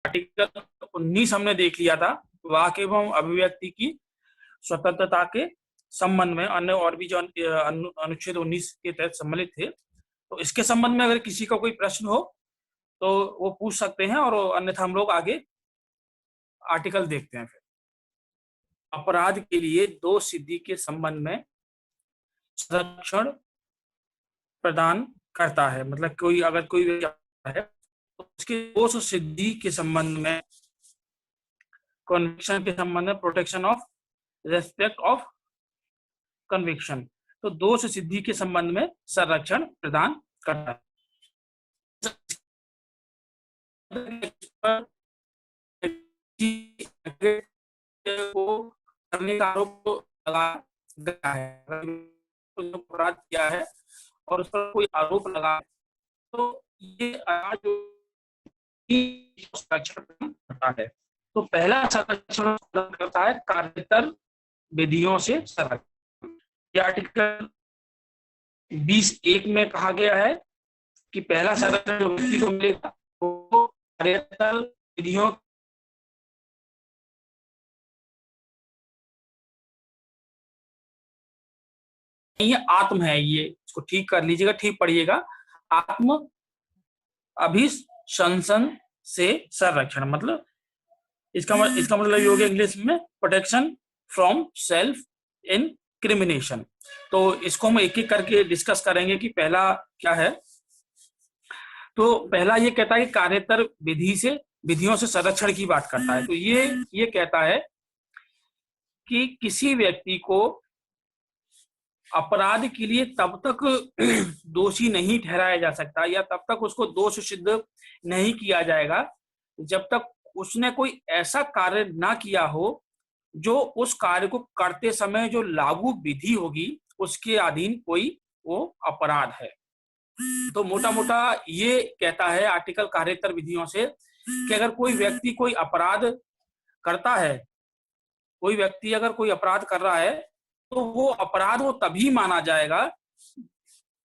Article 19 हमने देख लिया था, वाक एवं अभिव्यक्ति की स्वतंत्रता के संबंध में, अन्य और भी जो अनुच्छेद 19 के तहत सम्मिलित थे। तो इसके संबंध में अगर किसी का कोई प्रश्न हो तो वो पूछ सकते हैं, और अन्यथा हम लोग आगे आर्टिकल देखते हैं। फिर अपराध के लिए दोष सिद्धि के संबंध में संरक्षण प्रदान करता है, मतलब कोई अगर कोई है तो उसके दोष सिद्धि के संबंध में, कन्विक्शन के संबंध में, protection of respect of conviction, तो दोष सिद्धि के संबंध में संरक्षण प्रदान करता है। को करने का आरोप लगाया गया है, अपराध किया है और उस पर कोई आरोप लगा, तो ये संरक्षण प्रदान करता है। तो पहला संरक्षण प्रदान करता है कार्यतर विधियों से संरक्षण। आर्टिकल 20(1) में कहा गया है कि पहला संरक्षण जो व्यक्ति को मिलेगा वो कार्यतर विधियों ये आत्म है, ये इसको ठीक कर लीजिएगा, ठीक पढ़िएगा। आत्म अभिशंसन से संरक्षण, मतलब इसका मतलब ये हो गया इंग्लिश में प्रोटेक्शन फ्रॉम सेल्फ इनक्रिमिनेशन। तो इसको हम एक एक करके डिस्कस करेंगे कि पहला क्या है। तो पहला ये कहता है कि कार्यतर विधियों से संरक्षण की बात करता है। तो ये कहता है कि किसी व्यक्ति को अपराध के लिए तब तक दोषी नहीं ठहराया जा सकता या तब तक उसको दोष सिद्ध नहीं किया जाएगा जब तक उसने कोई ऐसा कार्य ना किया हो जो उस कार्य को करते समय जो लागू विधि होगी उसके अधीन कोई वो अपराध है। तो मोटा मोटा ये कहता है आर्टिकल कार्यतर विधियों से कि अगर कोई व्यक्ति कोई अपराध करता है, कोई व्यक्ति अगर कोई अपराध कर रहा है तो वो अपराध वो तभी माना जाएगा,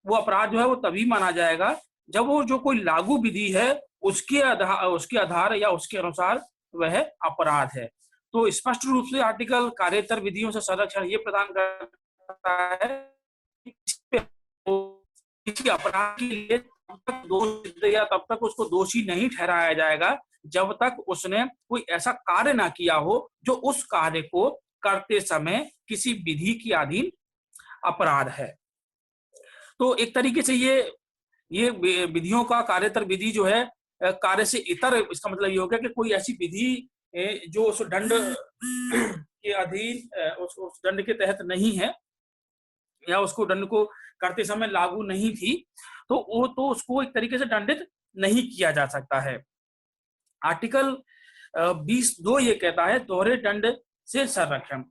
वो अपराध जो है वो तभी माना जाएगा जब वो जो कोई लागू विधि है उसके आधार या उसके अनुसार वह अपराध है। तो स्पष्ट रूप से आर्टिकल कार्यतर विधियों से संरक्षण ये प्रदान करता है किसी अपराध के लिए तब तक दोष या तब तक उसको दोषी नहीं ठहराया जाएगा जब तक उसने कोई ऐसा कार्य ना किया हो जो उस कार्य को करते समय किसी विधि के अधीन अपराध है। तो एक तरीके से ये विधियों का कार्यतर विधि जो है कार्य से इतर, इसका मतलब ये हो गया कि कोई ऐसी विधि जो उस दंड के अधीन उस दंड के तहत नहीं है या उसको दंड को करते समय लागू नहीं थी तो उसको एक तरीके से दंडित नहीं किया जा सकता है। आर्टिकल 20(2) ये कहता है दोहरे दंड से संरक्षण।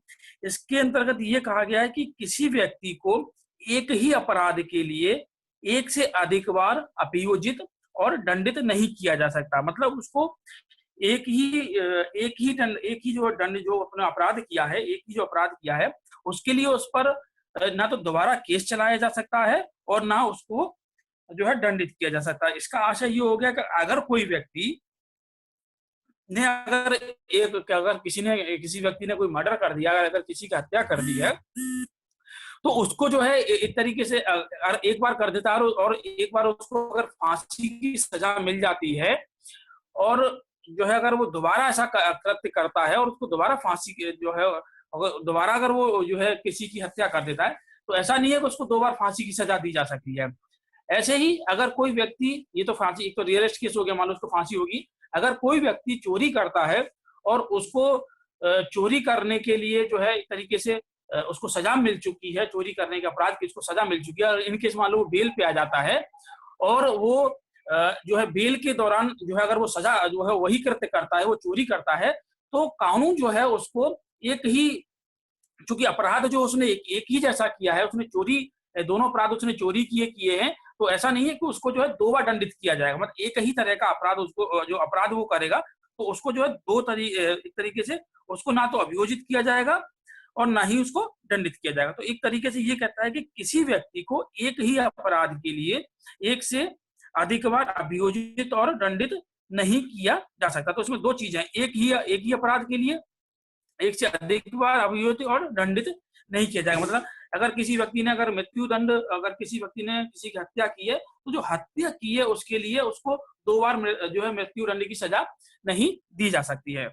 इसके अंतर्गत ये कहा गया है कि किसी व्यक्ति को एक ही अपराध के लिए एक से अधिक बार अभियोजित और दंडित नहीं किया जा सकता। मतलब उसको एक ही जो दंड जो अपने अपराध किया है, एक ही जो अपराध किया है उसके लिए उस पर ना तो दोबारा केस चलाया जा सकता है और ना उसको जो है दंडित किया जा सकता है। इसका आशय ये हो गया कि अगर कोई व्यक्ति ने अगर किसी व्यक्ति ने कोई मर्डर कर दिया, अगर किसी की हत्या कर दी है तो उसको जो है एक तरीके से एक बार कर देता है और एक बार उसको अगर फांसी की सजा मिल जाती है और जो है अगर वो दोबारा ऐसा कृत्य करता है और उसको दोबारा फांसी जो है दोबारा अगर वो जो है किसी की हत्या कर देता है तो ऐसा नहीं है कि उसको 2 बार फांसी की सजा दी जा सकती है। ऐसे ही अगर कोई व्यक्ति, ये तो फांसी एक तो रियलिस्ट केस हो गया, मान लो उसको फांसी होगी। अगर कोई व्यक्ति चोरी करता है और उसको चोरी करने के लिए जो है एक तरीके से उसको सजा मिल चुकी है, चोरी करने के अपराध की उसको सजा मिल चुकी है और इनकेस मान लो वो बेल पे आ जाता है और वो जो है बेल के दौरान जो है अगर वो सजा जो है वही कृत्य करता है, वो चोरी करता है, तो कानून जो है उसको एक ही, चूंकि अपराध जो उसने एक ही जैसा किया है, उसने चोरी, दोनों अपराध उसने चोरी किए हैं, तो ऐसा नहीं है कि उसको जो है 2 बार दंडित किया जाएगा। मतलब एक ही तरह का अपराध उसको जो अपराध वो करेगा तो उसको जो है एक तरीके से उसको ना तो अभियोजित किया जाएगा और ना ही उसको दंडित किया जाएगा। तो एक तरीके से ये कहता है कि किसी व्यक्ति को एक ही अपराध के लिए एक से अधिक बार अभियोजित और दंडित नहीं किया जा सकता। तो इसमें दो चीजें, एक ही अपराध के लिए एक से अधिक बार अभियुक्त और दंडित नहीं किया जाएगा। मतलब अगर किसी व्यक्ति ने अगर किसी व्यक्ति ने किसी की हत्या की है, तो जो हत्या की है उसके लिए उसको 2 बार जो है मृत्यु दंड की सजा नहीं दी जा सकती है।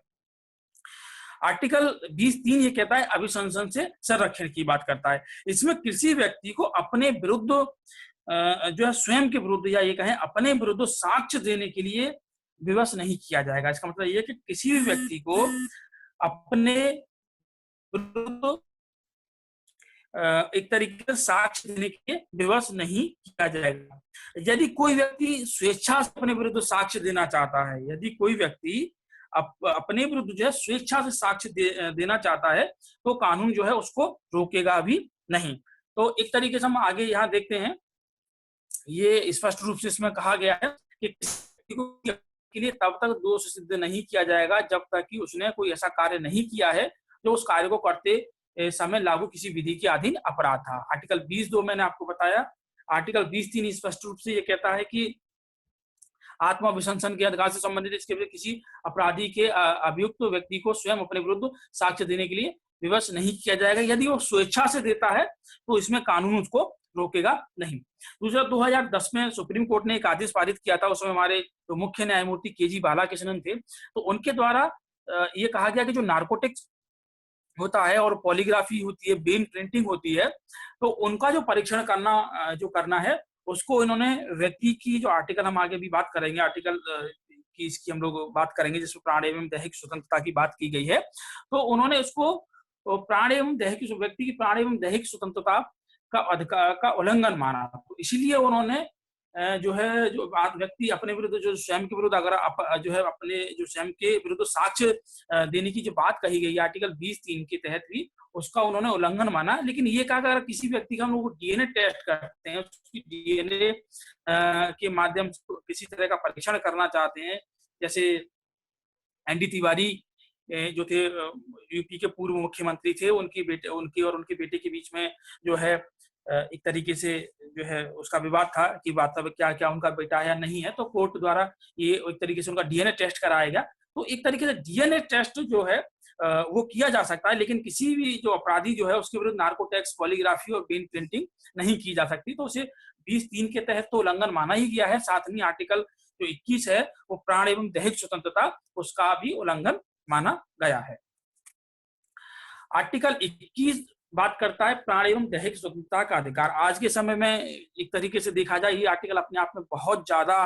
आर्टिकल 20(3) ये कहता है अभिशंसन से संरक्षण की बात करता है। इसमें किसी व्यक्ति को अपने विरुद्ध जो है स्वयं के विरुद्ध या ये कहें अपने विरुद्ध साक्ष्य देने के लिए विवश नहीं किया जाएगा। इसका मतलब ये कि किसी भी व्यक्ति को अपने विरुद्ध एक तरीके से साक्ष्य देने के लिए विवश नहीं किया जाएगा। यदि कोई व्यक्ति स्वेच्छा से अपने विरुद्ध साक्ष्य देना चाहता है, यदि कोई व्यक्ति अपने विरुद्ध जो है स्वेच्छा से साक्ष्य देना चाहता है, तो कानून जो है उसको रोकेगा भी नहीं। तो एक तरीके से हम आगे यहाँ देखते हैं, ये स्पष्ट रूप से इसमें कहा गया है कि किसी को के लिए तब तक दोष सिद्ध नहीं किया जाएगा जब तक कि उसने कोई ऐसा कार्य नहीं किया है जो उस कार्य को करते समय लागू किसी विधि के अधीन अपराध था। आर्टिकल 20(2) मैंने आपको बताया। आर्टिकल 20(3) स्पष्ट रूप से ये कहता है कि आत्माभिशंसन के अधिकार से संबंधित इसके लिए किसी अपराधी के अभियुक्त व्यक्ति को स्वयं अपने विरुद्ध साक्ष्य देने के लिए विवश नहीं किया जाएगा। यदि वो स्वेच्छा से देता है तो इसमें कानून उसको रोकेगा नहीं। दूसरा, 2010 में सुप्रीम कोर्ट ने एक आदेश पारित किया था। उसमें हमारे तो मुख्य न्यायमूर्ति के.जी. बालाकृष्णन थे। तो उनके द्वारा ये कहा गया कि जो नार्कोटिक्स होता है और पॉलीग्राफी होती है, ब्रेन प्रिंटिंग होती है, तो उनका जो परीक्षण करना है उसको इन्होंने व्यक्ति की, जो आर्टिकल हम आगे भी बात करेंगे, आर्टिकल की इसकी हम लोग बात करेंगे जिसमें प्राण एवं दैहिक स्वतंत्रता की बात की गई है, तो उन्होंने उसको प्राण एवं दैहिक व्यक्ति की प्राण एवं दैहिक स्वतंत्रता का अधिकार का उल्लंघन माना। तो इसीलिए उन्होंने जो है जो व्यक्ति अपने विरुद्ध जो स्वयं के विरुद्ध अगर जो है अपने जो स्वयं के विरुद्ध साक्ष्य देने की जो बात कही गई आर्टिकल 20(3) के तहत भी, उसका उन्होंने उल्लंघन माना। लेकिन ये कहा अगर किसी व्यक्ति का हम लोग डीएनए टेस्ट करते हैं, उसकी डीएनए के माध्यम से किसी तरह का परीक्षण करना चाहते हैं, जैसे एनडी तिवारी जो थे यूपी के पूर्व मुख्यमंत्री थे, उनके और उनके बेटे के बीच में जो है एक तरीके से जो है उसका विवाद था कि वास्तव में क्या क्या उनका बेटा है या नहीं है। तो कोर्ट द्वारा ये एक तरीके से उनका डीएनए टेस्ट कराया गया। तो एक तरीके से डीएनए टेस्ट जो है वो किया जा सकता है, लेकिन किसी भी जो अपराधी जो है उसके विरुद्ध नार्कोटिक्स, पॉलीग्राफी और ब्रेन प्रिंटिंग नहीं की जा सकती। तो उसे 20(3) के तहत तो उल्लंघन माना ही गया है। साथ में आर्टिकल जो 21 है वो प्राण एवं दैहिक स्वतंत्रता, उसका भी उल्लंघन माना गया है। आर्टिकल 21 बात करता है प्राण एवं दैहिक स्वतंत्रता का अधिकार। आज के समय में एक तरीके से देखा जाए ये आर्टिकल अपने आप में बहुत ज्यादा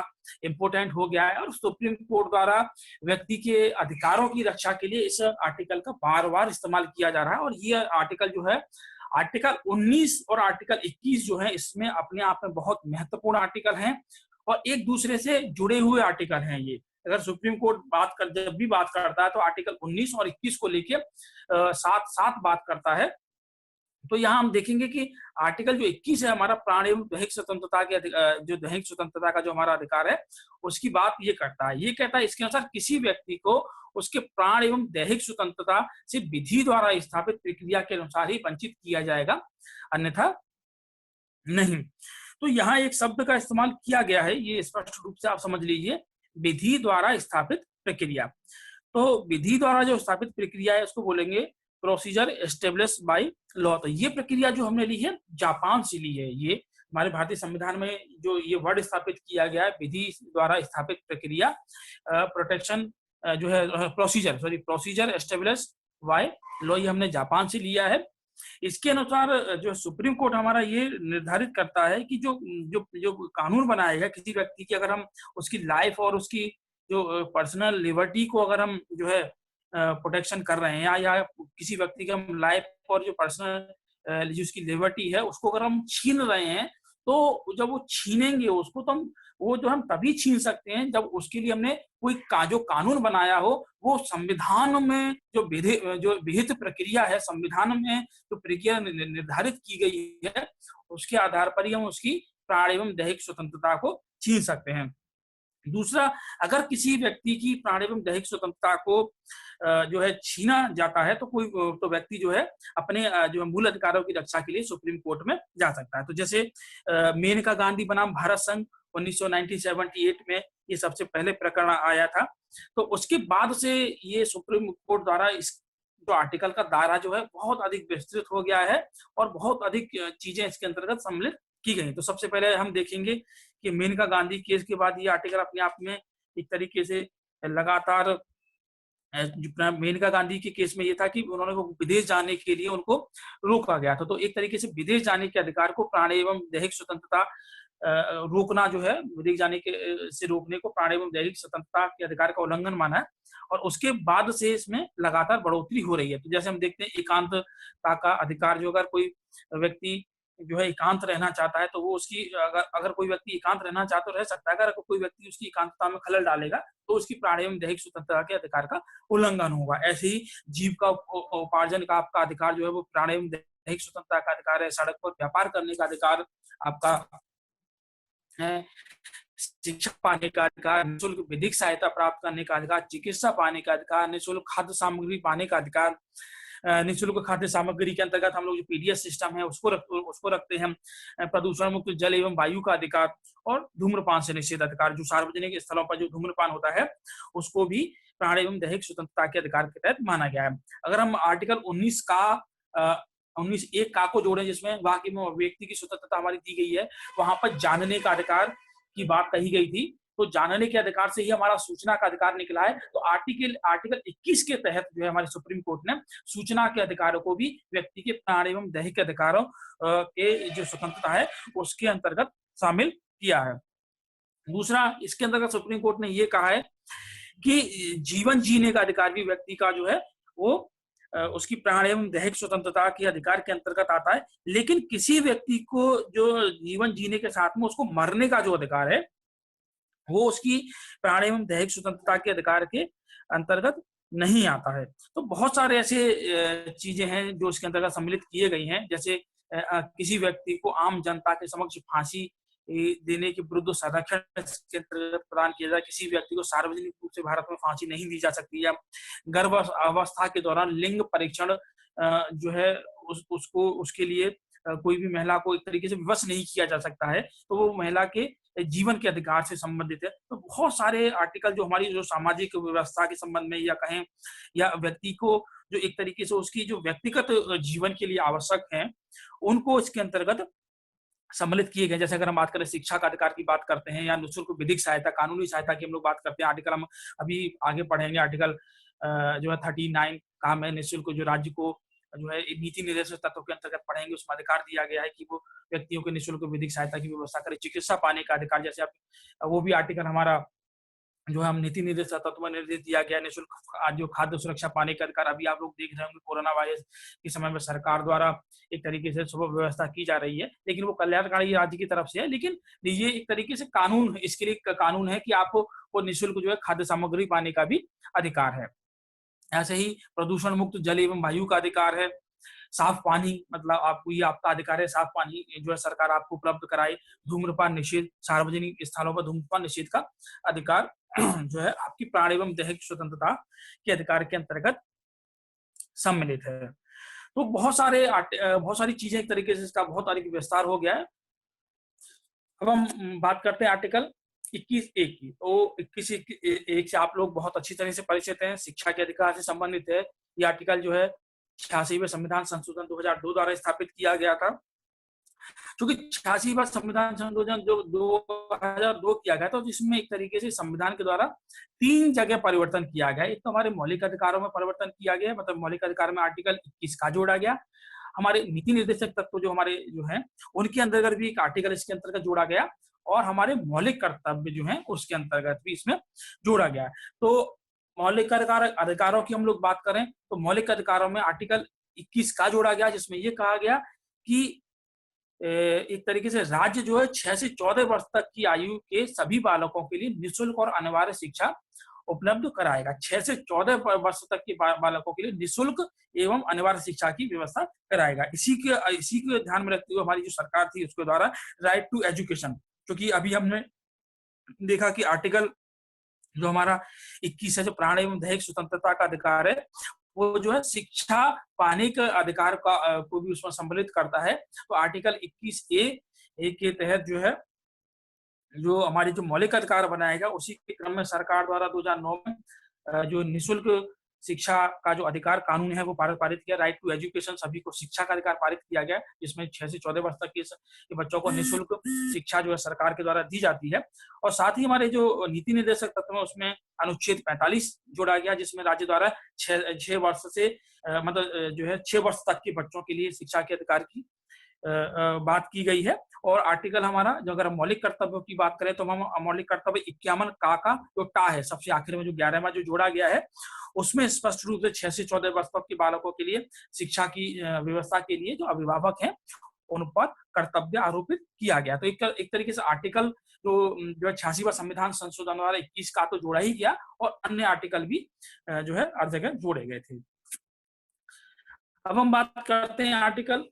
इंपोर्टेंट हो गया है और सुप्रीम कोर्ट द्वारा व्यक्ति के अधिकारों की रक्षा के लिए इस आर्टिकल का बार बार इस्तेमाल किया जा रहा है। और ये आर्टिकल जो है आर्टिकल 19 और आर्टिकल 21 जो है इसमें अपने आप में बहुत महत्वपूर्ण आर्टिकल हैं और एक दूसरे से जुड़े हुए आर्टिकल हैं। ये अगर सुप्रीम कोर्ट जब भी बात करता है तो आर्टिकल 19 और 21 को लेके साथ साथ बात करता है। तो यहाँ हम देखेंगे कि आर्टिकल जो 21 है हमारा प्राण एवं दैहिक स्वतंत्रता के जो दैहिक स्वतंत्रता का जो हमारा अधिकार है उसकी बात ये करता है। ये कहता है इसके अनुसार किसी व्यक्ति को उसके प्राण एवं दैहिक स्वतंत्रता से विधि द्वारा स्थापित प्रक्रिया के अनुसार ही वंचित किया जाएगा, अन्यथा नहीं। तो यहाँ एक शब्द का इस्तेमाल किया गया है, ये स्पष्ट रूप से आप समझ लीजिए, विधि द्वारा स्थापित प्रक्रिया। तो विधि द्वारा जो स्थापित प्रक्रिया है उसको बोलेंगे प्रोसीजर एस्टेब्लिश बाय लॉ। तो ये प्रक्रिया जो हमने ली है जापान से ली है। ये हमारे भारतीय संविधान में जो ये वर्ड स्थापित किया गया है विधि द्वारा स्थापित प्रक्रिया, प्रोटेक्शन जो है प्रोसीजर एस्टेब्लिश बाय लॉ, ये हमने जापान से लिया है। इसके अनुसार जो सुप्रीम कोर्ट हमारा ये निर्धारित करता है कि जो जो जो कानून बनाया गया किसी व्यक्ति की, अगर हम उसकी लाइफ और उसकी जो पर्सनल लिबर्टी को अगर हम जो है प्रोटेक्शन कर रहे हैं या किसी व्यक्ति की हम लाइफ और जो पर्सनल जो उसकी लिबर्टी है उसको अगर हम छीन रहे हैं, तो जब वो छीनेंगे उसको तो हम तभी छीन सकते हैं जब उसके लिए हमने कोई जो कानून बनाया हो वो संविधान में जो विहित प्रक्रिया है, संविधान में जो प्रक्रिया निर्धारित की गई है उसके आधार पर ही हम उसकी प्राण एवं दैहिक स्वतंत्रता को छीन सकते हैं। दूसरा, अगर किसी व्यक्ति की प्राण एवं दैहिक स्वतंत्रता को जो है छीना जाता है तो व्यक्ति जो है अपने जो मूल अधिकारों की रक्षा के लिए सुप्रीम कोर्ट में जा सकता है। तो जैसे मेनका गांधी बनाम भारत संघ 1978 में ये सबसे पहले प्रकरण आया था। तो उसके बाद से ये सुप्रीम कोर्ट द्वारा इस जो आर्टिकल का दायरा जो है बहुत अधिक विस्तृत हो गया है और बहुत अधिक चीजें इसके अंतर्गत सम्मिलित की गई। तो सबसे पहले हम देखेंगे कि मेनका गांधी केस के बाद ये आर्टिकल अपने आप में एक तरीके से लगातार मेनका गांधी के केस में ये था कि उन्होंने वो विदेश जाने के लिए उनको रोका गया था। तो एक तरीके से विदेश जाने के अधिकार को प्राण एवं दैहिक स्वतंत्रता रोकना जो है, विदेश जाने के से रोकने को प्राण एवं दैहिक स्वतंत्रता के अधिकार का उल्लंघन माना है और उसके बाद से इसमें लगातार बढ़ोतरी हो रही है। तो जैसे हम देखते हैं एकांतता का अधिकार, जो अगर कोई व्यक्ति जो है एकांत रहना चाहता है तो वो उसकी अगर कोई व्यक्ति एकांत रहना चाहता तो रह सकता है, अगर कोई व्यक्ति उसकी एकांतता में खलल डालेगा तो उसकी प्राण एवं दैहिक स्वतंत्रता के अधिकार का उल्लंघन होगा। ऐसे ही जीव का उपार्जन का आपका अधिकार जो है वो प्राण एवं दैहिक स्वतंत्रता का अधिकार है। सड़क पर व्यापार करने का अधिकार आपका है। शिक्षा पाने का अधिकार, निःशुल्क विधिक सहायता प्राप्त करने का अधिकार, चिकित्सा पाने का अधिकार, निःशुल्क खाद्य सामग्री पाने का अधिकार। निःशुल्क खाद्य सामग्री के अंतर्गत हम लोग जो पीडीएस सिस्टम है उसको रखते हैं। प्रदूषण मुक्त जल एवं वायु का अधिकार और धूम्रपान से निषेध अधिकार। जो सार्वजनिक स्थलों पर जो धूम्रपान होता है उसको भी प्राण एवं दैहिक स्वतंत्रता के अधिकार के तहत माना गया है। अगर हम आर्टिकल 19 का 19(1) का को जोड़े, जिसमें वाकई में व्यक्ति की स्वतंत्रता हमारी दी गई है, वहां पर जानने का अधिकार की बात कही गई थी। तो जानने के अधिकार से ही हमारा सूचना का अधिकार निकला है। तो आर्टिकल 21 के तहत जो है हमारी सुप्रीम कोर्ट ने सूचना के अधिकारों को भी व्यक्ति के प्राण एवं दैहिक अधिकारों के जो स्वतंत्रता है उसके अंतर्गत शामिल किया है। दूसरा, इसके अंतर्गत सुप्रीम कोर्ट ने ये कहा है कि जीवन जीने का अधिकार भी व्यक्ति का जो है वो उसकी प्राण एवं दैहिक स्वतंत्रता के अधिकार के अंतर्गत आता है। लेकिन किसी व्यक्ति को जो जीवन जीने के साथ में उसको मरने का जो अधिकार है वो उसकी प्राण एवं दैहिक स्वतंत्रता के अधिकार के अंतर्गत नहीं आता है। तो बहुत सारे ऐसे चीजें हैं जो इसके अंतर्गत सम्मिलित किए गई हैं। जैसे किसी व्यक्ति को आम जनता के समक्ष फांसी देने के विरुद्ध संरक्षण के अंतर्गत प्रदान किया जाए। किसी व्यक्ति को सार्वजनिक रूप से भारत में फांसी नहीं दी जा सकती है। गर्भ अवस्था के दौरान लिंग परीक्षण जो है उसको उसके लिए कोई भी महिला को एक तरीके से विवश नहीं किया जा सकता है, तो वो महिला के जीवन के अधिकार से संबंधित है। तो बहुत सारे आर्टिकल जो हमारी जो सामाजिक व्यवस्था के संबंध में या कहें या व्यक्ति को जो एक तरीके से उसकी जो व्यक्तिगत जीवन के लिए आवश्यक है उनको इसके अंतर्गत सम्मिलित किए गए। जैसे अगर हम बात करें शिक्षा का अधिकार की बात करते हैं या निःशुल्क विधिक सहायता, कानूनी सहायता की हम लोग बात करते हैं, आर्टिकल हम अभी आगे पढ़ेंगे। आर्टिकल जो है 39 का हमें निःशुल्क जो राज्य को जो है नीति निर्देशक तत्व के अंतर्गत पढ़ेंगे, उसमें अधिकार दिया गया है कि वो व्यक्तियों के निःशुल्क विधिक सहायता की व्यवस्था करे। चिकित्सा पाने का अधिकार, जैसे आप वो भी आर्टिकल हमारा जो हम नीति निर्देशक तत्व में निर्देश दिया गया। निःशुल्क जो खाद्य सुरक्षा पाने का अधिकार, अभी आप लोग देख रहे होंगे कोरोना वायरस के समय में सरकार द्वारा एक तरीके से सुबह व्यवस्था की जा रही है, लेकिन वो कल्याणकारी राज्य की तरफ से है। लेकिन ये एक तरीके से कानून, इसके लिए कानून है कि आपको वो निःशुल्क जो है खाद्य सामग्री पाने का भी अधिकार है। ऐसे ही प्रदूषण मुक्त जल एवं वायु का अधिकार है। साफ पानी, मतलब आपको ये आपका अधिकार है, साफ पानी जो है सरकार आपको उपलब्ध कराए। धूम्रपान निषेध, सार्वजनिक स्थलों पर धूम्रपान निषेध का अधिकार जो है आपकी प्राण एवं दैहिक स्वतंत्रता के अधिकार के अंतर्गत सम्मिलित है। तो बहुत सारी चीजें एक तरीके से इसका बहुत अधिक विस्तार हो गया है। अब हम बात करते हैं आर्टिकल 21(1) की। तो 21(1) से आप लोग बहुत अच्छी तरह से परिचित हैं, शिक्षा के अधिकार से संबंधित है। ये आर्टिकल जो है 86वें संविधान संशोधन 2002 द्वारा स्थापित किया गया था। क्योंकि 86वां संविधान संशोधन जो 2002 किया गया था, तो जिसमें एक तरीके से संविधान के द्वारा 3 जगह परिवर्तन किया गया। एक तो हमारे मौलिक अधिकारों में परिवर्तन किया गया, मतलब मौलिक अधिकार में आर्टिकल 21 का जोड़ा गया। हमारे नीति निर्देशक तत्व जो हमारे जो है उनके अंतर्गत भी एक आर्टिकल इसके अंतर्गत जोड़ा गया और हमारे मौलिक कर्तव्य जो है उसके अंतर्गत भी इसमें जोड़ा गया। तो मौलिक अधिकारों की हम लोग बात करें तो मौलिक अधिकारों में आर्टिकल 21 का जोड़ा गया, जिसमें यह कहा गया कि एक तरीके से राज्य जो है 6 से 14 वर्ष तक की आयु के सभी बालकों के लिए निःशुल्क और अनिवार्य शिक्षा उपलब्ध कराएगा। 6 से 14 वर्ष तक के बालकों के लिए निःशुल्क एवं अनिवार्य शिक्षा की व्यवस्था कराएगा। इसी को ध्यान में रखते हुए हमारी जो सरकार थी उसके द्वारा राइट टू एजुकेशन, क्योंकि अभी हमने देखा कि आर्टिकल जो हमारा 21 है, जो प्राण एवं दैहिक स्वतंत्रता का अधिकार है, वो जो है शिक्षा पाने के अधिकार का को भी उसमें सम्मिलित करता है। तो आर्टिकल 21(a) के तहत जो है जो हमारे जो मौलिक अधिकार बनाएगा, उसी के क्रम में सरकार द्वारा 2009 में जो निःशुल्क शिक्षा का जो अधिकार कानून है वो पारित किया, राइट टू एजुकेशन, सभी को शिक्षा का अधिकार पारित किया गया, जिसमें 6 से 14 वर्ष तक के बच्चों को निःशुल्क शिक्षा जो है सरकार के द्वारा दी जाती है। और साथ ही हमारे जो नीति निर्देशक तत्व है उसमें अनुच्छेद 45 जोड़ा गया, जिसमें राज्य द्वारा 6 वर्ष से मतलब जो है 6 वर्ष तक के बच्चों के लिए शिक्षा के अधिकार की बात की गई है। और आर्टिकल हमारा जो, अगर हम मौलिक कर्तव्यों की बात करें तो हम मौलिक कर्तव्य 51 का जो टा है सबसे आखिर में जो 11वां जो जोड़ा गया है, उसमें स्पष्ट रूप से 6 से 14 वर्ष तक के बालकों के लिए शिक्षा की व्यवस्था के लिए जो अभिभावक हैं उन पर कर्तव्य आरोपित किया गया। तो एक तरीके से आर्टिकल जो 86वां संविधान संशोधन द्वारा 21 का तो जोड़ा ही गया, और अन्य आर्टिकल भी जो है हर जगह जोड़े गए थे। अब हम बात करते हैं आर्टिकल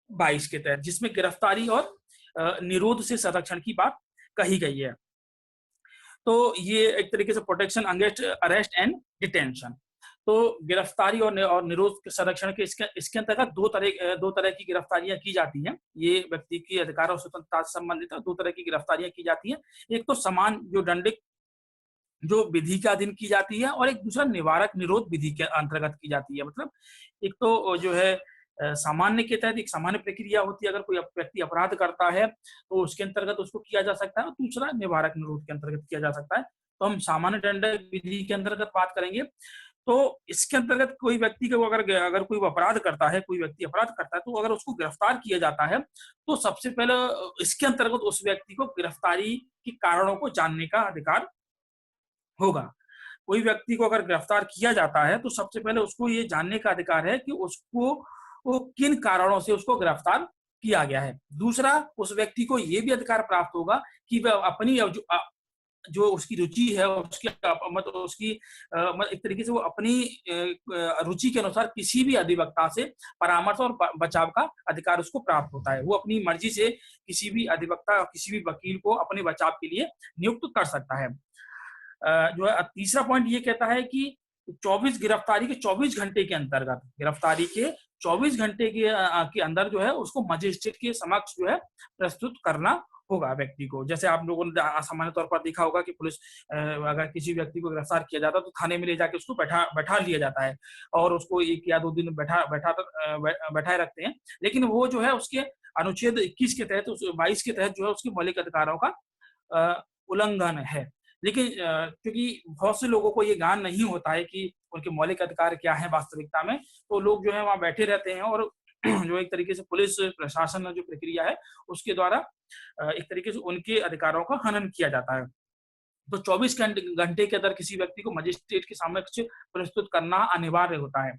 22 के तहत, जिसमें गिरफ्तारी और निरोध से संरक्षण की बात कही गई है। तो ये एक तरीके से protection against arrest and detention. तो गिरफ्तारी और निरोध के संरक्षण के इसके अंतर्गत दो तरह की गिरफ्तारियां की जाती हैं। ये व्यक्ति की अधिकार और स्वतंत्रता से संबंधित दो तरह की गिरफ्तारियां की जाती हैं। एक तो समान जो दंडिक जो विधि के अधीन की जाती है, और एक दूसरा निवारक निरोध विधि के अंतर्गत की जाती है। मतलब एक तो जो है सामान्य के तहत एक सामान्य प्रक्रिया होती है, अगर कोई व्यक्ति अपराध करता है तो उसके अंतर्गत उसको किया जा सकता है, और दूसरा निवारक निरोध के अंतर्गत किया जा सकता है। तो हम सामान्य दंड विधि के अंतर्गत बात करेंगे। तो इसके अंतर्गत कोई व्यक्ति को अगर कोई अपराध करता है, कोई व्यक्ति अपराध करता है, तो अगर उसको गिरफ्तार किया जाता है तो सबसे पहले इसके अंतर्गत उस व्यक्ति को गिरफ्तारी के कारणों को जानने का अधिकार होगा। कोई व्यक्ति को अगर गिरफ्तार किया जाता है तो सबसे पहले उसको ये जानने का अधिकार है कि उसको वो किन कारणों से उसको गिरफ्तार किया गया है। दूसरा, उस व्यक्ति को ये भी अधिकार प्राप्त होगा कि वह अपनी जो उसकी रुचि है, उसकी मतलब उसकी एक तरीके से वो अपनी रुचि के अनुसार किसी भी अधिवक्ता से परामर्श और बचाव का अधिकार उसको प्राप्त होता है। वो अपनी मर्जी से किसी भी अधिवक्ता, किसी भी वकील को अपने बचाव के लिए नियुक्त कर सकता है। जो है तीसरा पॉइंट ये कहता है कि 24 गिरफ्तारी के 24 घंटे के अंतर्गत, गिरफ्तारी के 24 घंटे के अंदर जो है उसको मजिस्ट्रेट के समक्ष जो है प्रस्तुत करना होगा व्यक्ति को। जैसे आप लोगों ने सामान्य तौर पर देखा होगा कि पुलिस अगर किसी व्यक्ति को गिरफ्तार किया जाता है तो थाने में ले जाके उसको बैठा लिया जाता है, और उसको 1 या 2 दिन बैठाए रखते हैं। लेकिन वो जो है उसके अनुच्छेद 21 के तहत, 22 के तहत जो है उसके मौलिक अधिकारों का उल्लंघन है। लेकिन क्योंकि बहुत से लोगों को ये ज्ञान नहीं होता है कि उनके मौलिक अधिकार क्या है वास्तविकता में, तो लोग जो है वहां बैठे रहते हैं, और जो एक तरीके से पुलिस प्रशासन जो प्रक्रिया है उसके द्वारा एक तरीके से उनके अधिकारों का हनन किया जाता है। तो 24 घंटे के अंदर किसी व्यक्ति को मजिस्ट्रेट के समक्ष प्रस्तुत करना अनिवार्य होता है।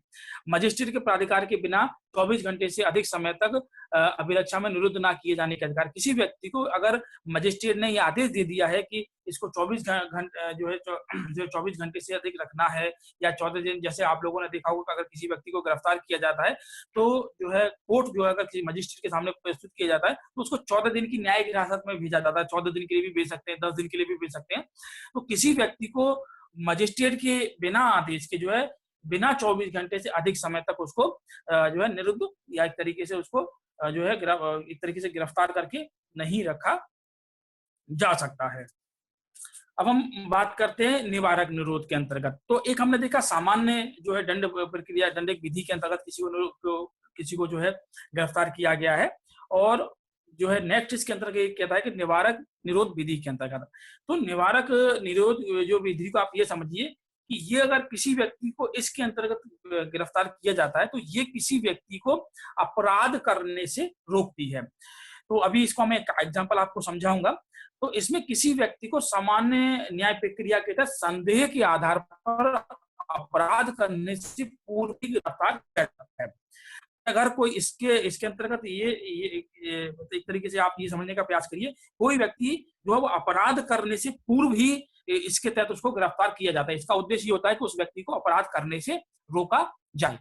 मजिस्ट्रेट के प्राधिकार के बिना 24 घंटे से अधिक समय तक अभिरक्षा में निरुद्ध ना किए जाने के अधिकार। किसी व्यक्ति को अगर मजिस्ट्रेट ने यह आदेश दे दिया है कि इसको 24 घंटे जो 24 घंटे से अधिक रखना है, या 14 दिन, जैसे आप लोगों ने देखा होगा अगर किसी व्यक्ति को गिरफ्तार किया जाता है तो जो है कोर्ट जो है अगर किसी मजिस्ट्रेट के सामने प्रस्तुत किया जाता है तो उसको 14 दिन की न्यायिक हिरासत में भेजा जाता है। 14 दिन के लिए भी भेज सकते हैं, 10 दिन के लिए भी भेज सकते हैं। तो किसी व्यक्ति को मजिस्ट्रेट के बिना आदेश के जो है बिना 24 घंटे से अधिक समय तक उसको जो है निरुद्ध या एक तरीके से उसको जो है एक तरीके से गिरफ्तार करके नहीं रखा जा सकता है। अब हम बात करते हैं निवारक निरोध के अंतर्गत। तो एक हमने देखा सामान्य जो है दंड प्रक्रिया, दंडिक विधि के अंतर्गत किसी को जो है गिरफ्तार किया गया है, और जो है नेक्स्ट इसके अंतर्गत कहता है कि निवारक निरोध विधि के अंतर्गत। तो निवारक निरोध जो विधि को आप ये समझिए कि ये अगर किसी व्यक्ति को इसके अंतर्गत गिरफ्तार किया जाता है तो ये किसी व्यक्ति को अपराध करने से रोकती है। तो अभी इसको मैं एक एग्जांपल आपको समझाऊंगा। तो इसमें किसी व्यक्ति को सामान्य न्याय प्रक्रिया के तहत संदेह के आधार पर अपराध करने से पूर्व ही गिरफ्तार किया जाता है। अगर कोई इसके अंतर्गत ये एक तरीके से आप ये समझने का प्रयास करिए, कोई व्यक्ति जो है वो अपराध करने से पूर्व ही इसके तहत उसको गिरफ्तार किया जाता है। इसका उद्देश्य ये होता है कि उस व्यक्ति को अपराध करने से रोका जाए।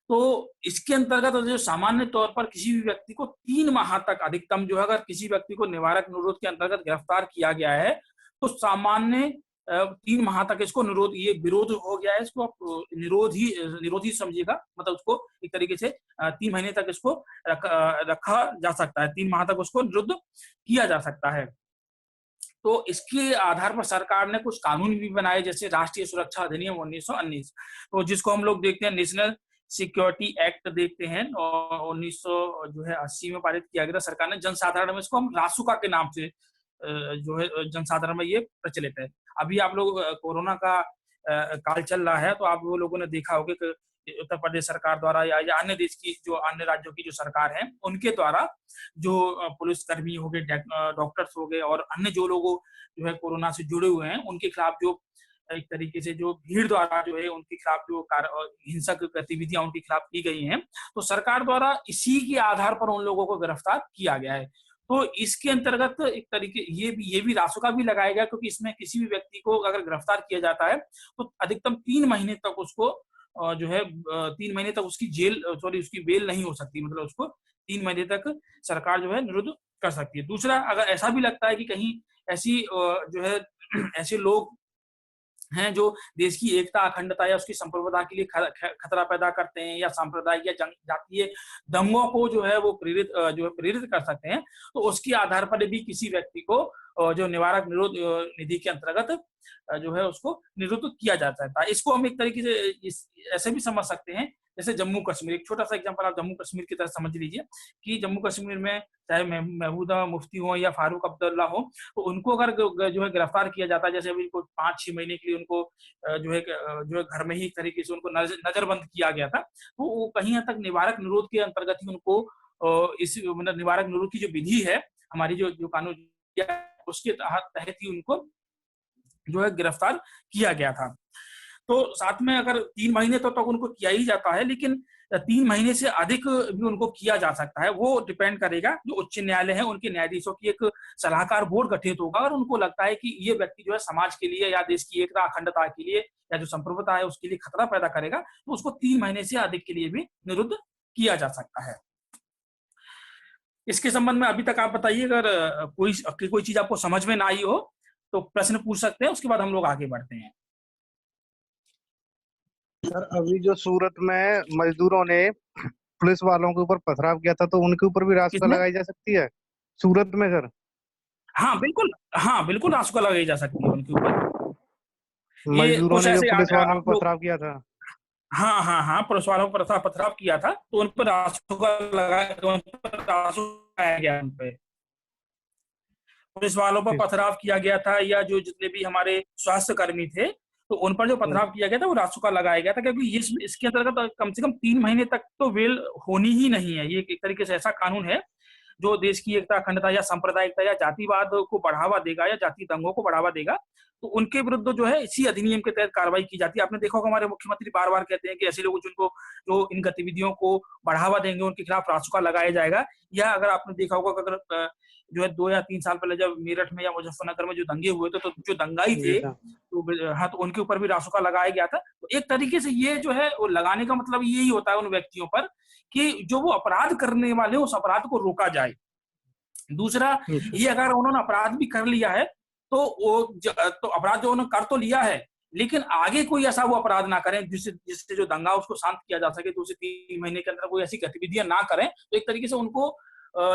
तो इसके अंतर्गत जो सामान्य तौर पर किसी भी व्यक्ति को 3 माह तक अधिकतम जो है, अगर किसी व्यक्ति को निवारक निरोध के अंतर्गत गिरफ्तार किया गया है तो सामान्य 3 माह तक इसको निरोध, ये विरोध हो गया है, इसको आप निरोध ही समझिएगा। मतलब उसको एक तरीके से 3 महीने तक इसको रखा जा सकता है, 3 माह तक उसको निरुद्ध किया जा सकता है। तो इसके आधार पर सरकार ने कुछ कानून भी बनाए, जैसे राष्ट्रीय सुरक्षा अधिनियम 1919, तो जिसको हम लोग देखते हैं नेशनल सिक्योरिटी एक्ट देखते हैं, और 1980 में पारित किया गया था सरकार ने। जनसाधारण में इसको हम रासुका के नाम से जो है जनसाधारण में ये प्रचलित है। अभी आप लोग कोरोना का काल चल रहा है, तो आप वो लोगों ने देखा होगा कि उत्तर प्रदेश सरकार द्वारा या अन्य देश की जो अन्य राज्यों की जो सरकार है उनके द्वारा जो पुलिसकर्मी हो गए, डॉक्टर्स हो गए और अन्य जो लोग जो है कोरोना से जुड़े हुए हैं, उनके खिलाफ जो एक तरीके से जो भीड़ द्वारा जो है उनके खिलाफ जो हिंसक गतिविधियां उनके खिलाफ की गई हैं, तो सरकार द्वारा इसी के आधार पर उन लोगों को गिरफ्तार किया गया है। तो इसके अंतर्गत एक तरीके ये भी रासुका भी लगाया गया, क्योंकि इसमें किसी भी व्यक्ति को अगर गिरफ्तार किया जाता है तो अधिकतम 3 महीने तक उसको जो है 3 महीने तक उसकी उसकी बेल नहीं हो सकती, मतलब उसको 3 महीने तक सरकार जो है निरुद्ध कर सकती है। दूसरा, अगर ऐसा भी लगता है कि कहीं ऐसी जो है ऐसे लोग हैं जो देश की एकता, अखंडता या उसकी संप्रभुता के लिए खतरा पैदा करते हैं, या सांप्रदायिक या जातीय दंगों को जो है वो प्रेरित कर सकते हैं, तो उसके आधार पर भी किसी व्यक्ति को जो निवारक निरोध निधि के अंतर्गत जो है उसको निरुद्ध किया जा सकता है। इसको हम एक तरीके से ऐसे भी समझ सकते हैं, जैसे जम्मू कश्मीर, एक छोटा सा एग्जांपल आप जम्मू कश्मीर की तरह समझ लीजिए कि जम्मू कश्मीर में चाहे महमूदा मुफ्ती हो या फारूक अब्दुल्ला हो, तो उनको अगर जो है गिरफ्तार किया जाता है, जैसे अभी 5-6 महीने के लिए उनको जो है घर में ही एक तरीके से उनको नजरबंद किया गया था, तो वो कहीं हद तक निवारक निरोध के अंतर्गत ही उनको इस मतलब निवारक निरोध की जो विधि है हमारी जो कानून उसके तहत ही उनको जो है गिरफ्तार किया गया था। तो साथ में अगर 3 महीने तक उनको किया ही जाता है, लेकिन 3 महीने से अधिक भी उनको किया जा सकता है। वो डिपेंड करेगा, जो उच्च न्यायालय है उनके न्यायाधीशों की एक सलाहकार बोर्ड गठित होगा, और उनको लगता है कि ये व्यक्ति जो है समाज के लिए या देश की एकता अखंडता के लिए या जो संप्रभुता है उसके लिए खतरा पैदा करेगा, तो उसको 3 महीने से अधिक के लिए भी निरुद्ध किया जा सकता है। इसके संबंध में अभी तक आप बताइए, अगर कोई चीज आपको समझ में ना आई हो तो प्रश्न पूछ सकते हैं, उसके बाद हम लोग आगे बढ़ते हैं। सर, अभी जो सूरत में मजदूरों ने पुलिस वालों के ऊपर पथराव किया था, तो उनके ऊपर भी रासुका लगाई जा सकती है सूरत में सर? हाँ बिल्कुल रासुका लगाई जा सकती है उनके ऊपर। मजदूरों ने जो पुलिस वालों पर पथराव किया था। हाँ, पुलिस वालों पर पथराव किया था, तो उन पर रासुका लगाया गया। उन पे पुलिस वालों पर पथराव किया गया था, या जो जितने भी हमारे स्वास्थ्य कर्मी थे, तो उन पर जो पथराव किया गया था वो रासुका लगाया गया था, क्योंकि इसके अंतर्गत कम से कम 3 महीने तक तो बेल होनी ही नहीं है। ये एक तरीके से ऐसा कानून है जो देश की एकता, अखंडता या सांप्रदायिकता या जातिवाद को बढ़ावा देगा या जाति दंगों को बढ़ावा देगा, तो उनके विरुद्ध जो है इसी अधिनियम के तहत कार्रवाई की जाती है। आपने देखा होगा हमारे मुख्यमंत्री बार बार कहते हैं कि ऐसे लोग जिनको जो इन गतिविधियों को बढ़ावा देंगे उनके खिलाफ रासुका लगाया जाएगा। या अगर आपने देखा होगा अगर जो है 2 या 3 साल पहले जब मेरठ में या मुजफ्फरनगर में जो दंगे हुए थे, तो जो दंगाई थे तो उनके ऊपर भी रासुका लगाया गया था। तो एक तरीके से ये जो है वो लगाने का मतलब यही होता है उन व्यक्तियों पर कि जो वो अपराध करने वाले उस अपराध को रोका जाए। दूसरा, ये अगर उन्होंने अपराध भी कर लिया है तो तो अपराध जो उन्होंने कर तो लिया है, लेकिन आगे कोई ऐसा वो अपराध ना करें जिससे जो दंगा उसको शांत किया जा सके। 2 से 3 महीने के अंदर कोई ऐसी गतिविधियां ना करें, तो एक तरीके से उनको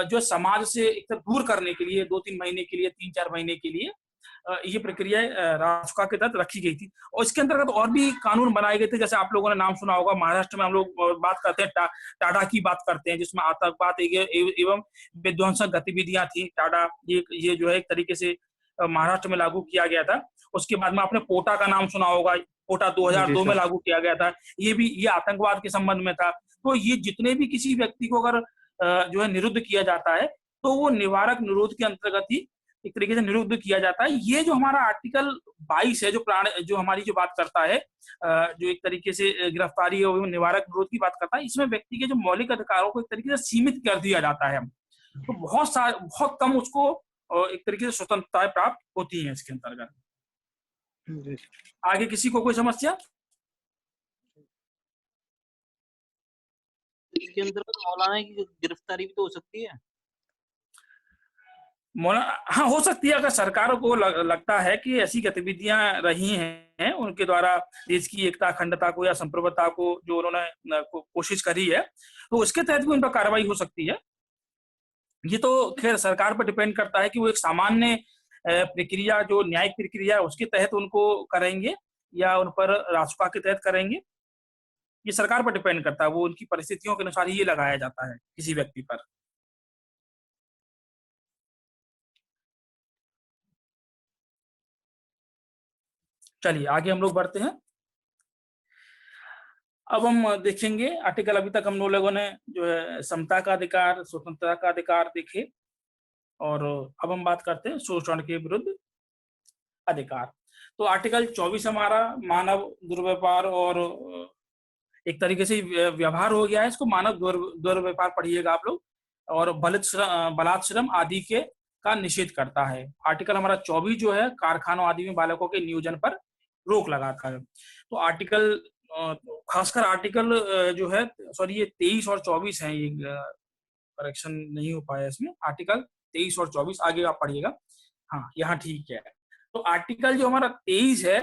जो समाज से एक तरफ दूर करने के लिए 2-3 महीने के लिए, 3-4 महीने के लिए ये प्रक्रिया रासुका के तहत रखी गई थी। और इसके अंतर्गत और भी कानून बनाए गए थे, जैसे आप लोगों ने नाम सुना होगा, महाराष्ट्र में हम लोग बात करते हैं टाडा की बात करते हैं, जिसमें आतंकवाद एवं विध्वंसक गतिविधियां थी। टाडा ये जो है एक तरीके से महाराष्ट्र में लागू किया गया था। उसके बाद में आपने पोटा का नाम सुना होगा, पोटा 2002 में लागू किया गया था। ये आतंकवाद के संबंध में था। तो ये जितने भी किसी व्यक्ति को अगर जो है निरुद्ध किया जाता है, तो वो निवारक निरोध के अंतर्गत ही एक तरीके से निरुद्ध किया जाता है। ये जो हमारा आर्टिकल 22 है, जो हमारी जो बात करता है, जो एक तरीके से गिरफ्तारी और निवारक निरोध की बात करता है, इसमें व्यक्ति के जो मौलिक अधिकारों को एक तरीके से सीमित कर दिया जाता है। तो बहुत कम उसको एक तरीके से स्वतंत्रताएं प्राप्त होती है इसके अंतर्गत। आगे किसी को कोई समस्या? इसके अंतर्गत मौलाना की गिरफ्तारी भी तो हो सकती है। हाँ, हो सकती है। अगर सरकारों को लगता है कि ऐसी गतिविधियां रही हैं उनके द्वारा देश की एकता, अखंडता को या संप्रभुता को जो उन्होंने कोशिश करी है, तो उसके तहत भी उन पर कार्रवाई हो सकती है। ये तो खैर सरकार पर डिपेंड करता है कि वो एक सामान्य प्रक्रिया जो न्यायिक प्रक्रिया है उसके तहत उनको करेंगे या उन पर रासुका के तहत करेंगे, ये सरकार पर डिपेंड करता है। वो उनकी परिस्थितियों के अनुसार ही ये लगाया जाता है किसी व्यक्ति पर। चलिए आगे हम लोग बढ़ते हैं। अब हम देखेंगे आर्टिकल, अभी तक हम लोगों ने जो है समता का अधिकार, स्वतंत्रता का अधिकार देखे, और अब हम बात करते हैं शोषण के विरुद्ध अधिकार। तो आर्टिकल 24 हमारा मानव दुर्व्यवहार और एक तरीके से व्यवहार हो गया है, इसको मानव दुर्व्यवहार पढ़िएगा आप लोग, और बलात्श्रम आदि के का निषेध करता है। आर्टिकल हमारा 24 जो है कारखानों आदि में बालकों के नियोजन पर रोक लगाता है। तो आर्टिकल खासकर आर्टिकल जो है, सॉरी ये 23 और 24 है, ये करेक्शन नहीं हो पाया इसमें, आर्टिकल 23 और 24 आगे आप पढ़िएगा। हाँ यहाँ ठीक है। तो आर्टिकल जो हमारा 23 है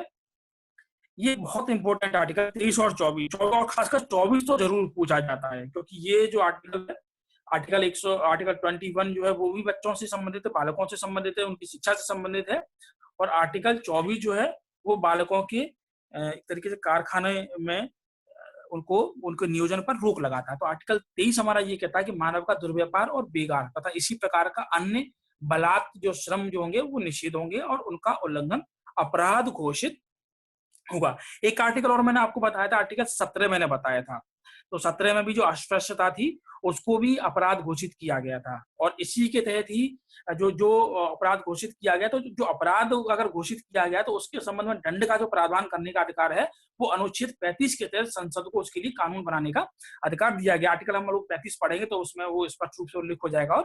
ये बहुत इंपॉर्टेंट आर्टिकल, 23 और 24, और खासकर 24 तो जरूर पूछा जाता है, क्योंकि ये जो आर्टिकल है, आर्टिकल 21 जो है वो भी बच्चों से संबंधित है, बालकों से संबंधित है, उनकी शिक्षा से संबंधित है। और आर्टिकल 24 जो है वो बालकों के एक तरीके से कारखाने में उनको नियोजन पर रोक लगाता है। तो आर्टिकल 23 हमारा ये कहता है कि मानव का दुर्व्यापार और बेगार तथा इसी प्रकार का अन्य बलात् जो श्रम जो होंगे वो निषेध होंगे और उनका उल्लंघन अपराध घोषित होगा। एक आर्टिकल और मैंने आपको बताया था, आर्टिकल 17 मैंने बताया था। तो 17 में भी जो अस्पृश्यता थी उसको भी अपराध घोषित किया गया था, और इसी के तहत ही जो अपराध घोषित किया गया, तो जो अपराध अगर घोषित किया गया तो उसके संबंध में दंड का जो प्रावधान करने का अधिकार है वो अनुच्छेद 35 के तहत संसद को उसके लिए कानून बनाने का अधिकार दिया गया। आर्टिकल हम लोग 35 पढ़ेंगे तो उसमें वो स्पष्ट रूप से उल्लेख हो जाएगा। और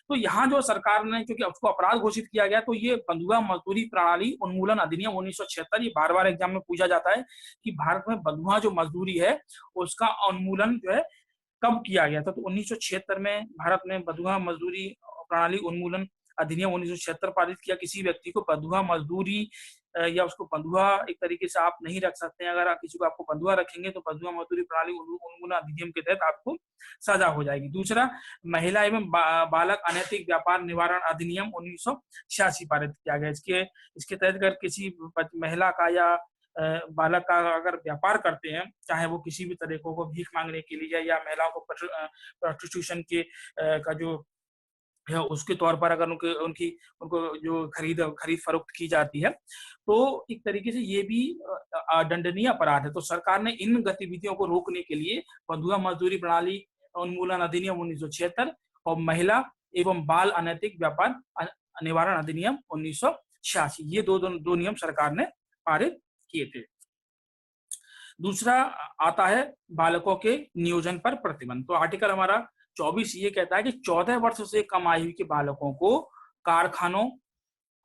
तो यहाँ जो सरकार ने, क्योंकि उसको अपराध घोषित किया गया, तो ये बंधुआ मजदूरी प्रणाली उन्मूलन अधिनियम 1976, ये बार बार एग्जाम में पूछा जाता है कि भारत में बंधुआ जो मजदूरी है उसका उन्मूलन जो है कब किया गया था। तो 1976 में भारत में बंधुआ मजदूरी प्रणाली उन्मूलन अधिनियम 1976 पारित किया। किसी व्यक्ति को बंधुआ मजदूरी या उसको बंधुआ एक तरीके से आप नहीं रख सकते हैं, अगर आप किसी को आपको बंधुआ रखेंगे तो बंधुआ मजदूरी प्रणाली उन्मूलन अधिनियम के तहत आपको सजा हो जाएगी। दूसरा, महिला एवं बालक अनैतिक व्यापार निवारण अधिनियम 1986 पारित किया गया। इसके तहत अगर किसी महिला का या बालक का अगर व्यापार करते हैं, चाहे वो किसी भी तरीकों को भीख मांगने के लिए या महिलाओं को प्रोस्टिट्यूशन के का जो है उसके तौर पर अगर उनको जो खरीद फरोख्त की जाती है, तो एक तरीके से ये भी दंडनीय अपराध है। तो सरकार ने इन गतिविधियों को रोकने के लिए बंधुआ मजदूरी प्रणाली उन्मूलन अधिनियम 1976 और महिला एवं बाल अनैतिक व्यापार निवारण अधिनियम 1986, ये दो नियम सरकार ने पारित किए थे। दूसरा आता है बालकों के नियोजन पर प्रतिबंध। तो आर्टिकल हमारा 24 ये कहता है कि 14 वर्ष से कम आयु के बालकों को कारखानों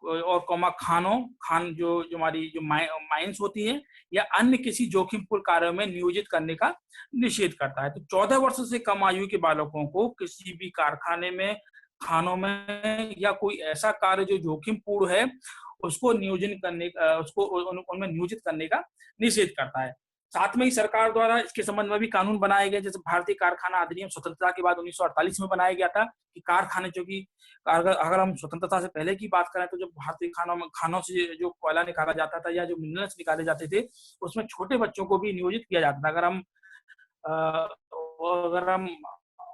और खान जो हमारी जो माइंस होती है या अन्य किसी जोखिमपूर्ण कार्यों में नियोजित करने का निषेध करता है। तो 14 वर्ष से कम आयु के बालकों को किसी भी कारखाने में, खानों में या कोई ऐसा कार्य जो जोखिमपूर्ण है उसको उनमें नियोजित करने का निषेध करता है। साथ में ही सरकार द्वारा इसके संबंध में भी कानून बनाए गए, जैसे भारतीय कारखाना अधिनियम स्वतंत्रता के बाद 1948 में बनाया गया था कि कारखाने, जो कि अगर हम स्वतंत्रता से पहले की बात करें तो जो भारतीय खानों से जो कोयला निकाला जाता था या जो मिनरल्स निकाले जाते थे उसमें छोटे बच्चों को भी नियोजित किया जाता था। अगर हम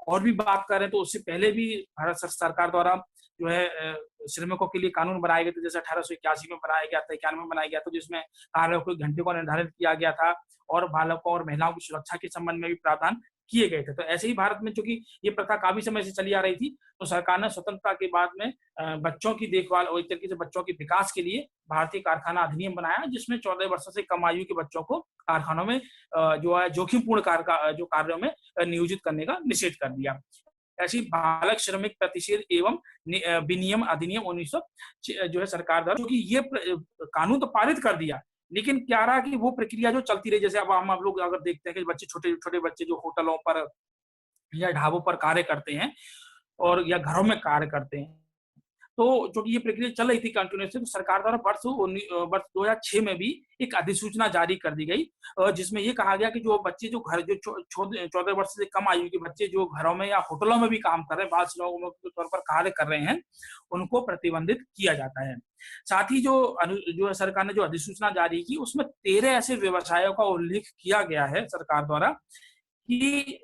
और भी बात करें तो उससे पहले भी भारत सरकार द्वारा जो है श्रमिकों के लिए कानून बनाए गए थे, जैसे 1881 में बनाया गया था, 91 में बनाया गया था, जिसमें कार्यों के घंटे को निर्धारित किया गया था और बालकों और महिलाओं की सुरक्षा के संबंध में भी प्रावधान किए गए थे। तो ऐसे ही भारत में चूंकि ये प्रथा काफी समय से चली आ रही थी, तो सरकार ने स्वतंत्रता के बाद में बच्चों की देखभाल और एक तरीके से बच्चों के विकास के लिए भारतीय कारखाना अधिनियम बनाया, जिसमें 14 वर्ष से कम आयु के बच्चों को कारखानों में जो है जोखिमपूर्ण कार्यों में नियोजित करने का निषेध कर दिया। ऐसी बालक श्रमिक प्रतिषेध एवं विनियम अधिनियम 1900 जो है सरकार द्वारा, क्योंकि ये कानून तो पारित कर दिया, लेकिन क्या रहा कि वो प्रक्रिया जो चलती रही। जैसे अब हम आप लोग अगर देखते हैं कि बच्चे, छोटे छोटे बच्चे जो होटलों पर या ढाबों पर कार्य करते हैं और या घरों में कार्य करते हैं, तो जो कि ये प्रक्रिया चल रही थी कंटिन्यूसली, तो सरकार द्वारा वर्ष 2006 में भी एक अधिसूचना जारी कर दी गई, जिसमें ये कहा गया कि जो बच्चे जो घर जो 14 वर्ष से कम आयु के बच्चे जो घरों में या होटलों में भी काम कर रहे हैं, बाल श्रमिकों के तौर पर कार्य कर रहे हैं, उनको प्रतिबंधित किया जाता है। साथ ही जो सरकार ने जो अधिसूचना जारी की, उसमें 13 ऐसे व्यवसायों का उल्लेख किया गया है सरकार द्वारा कि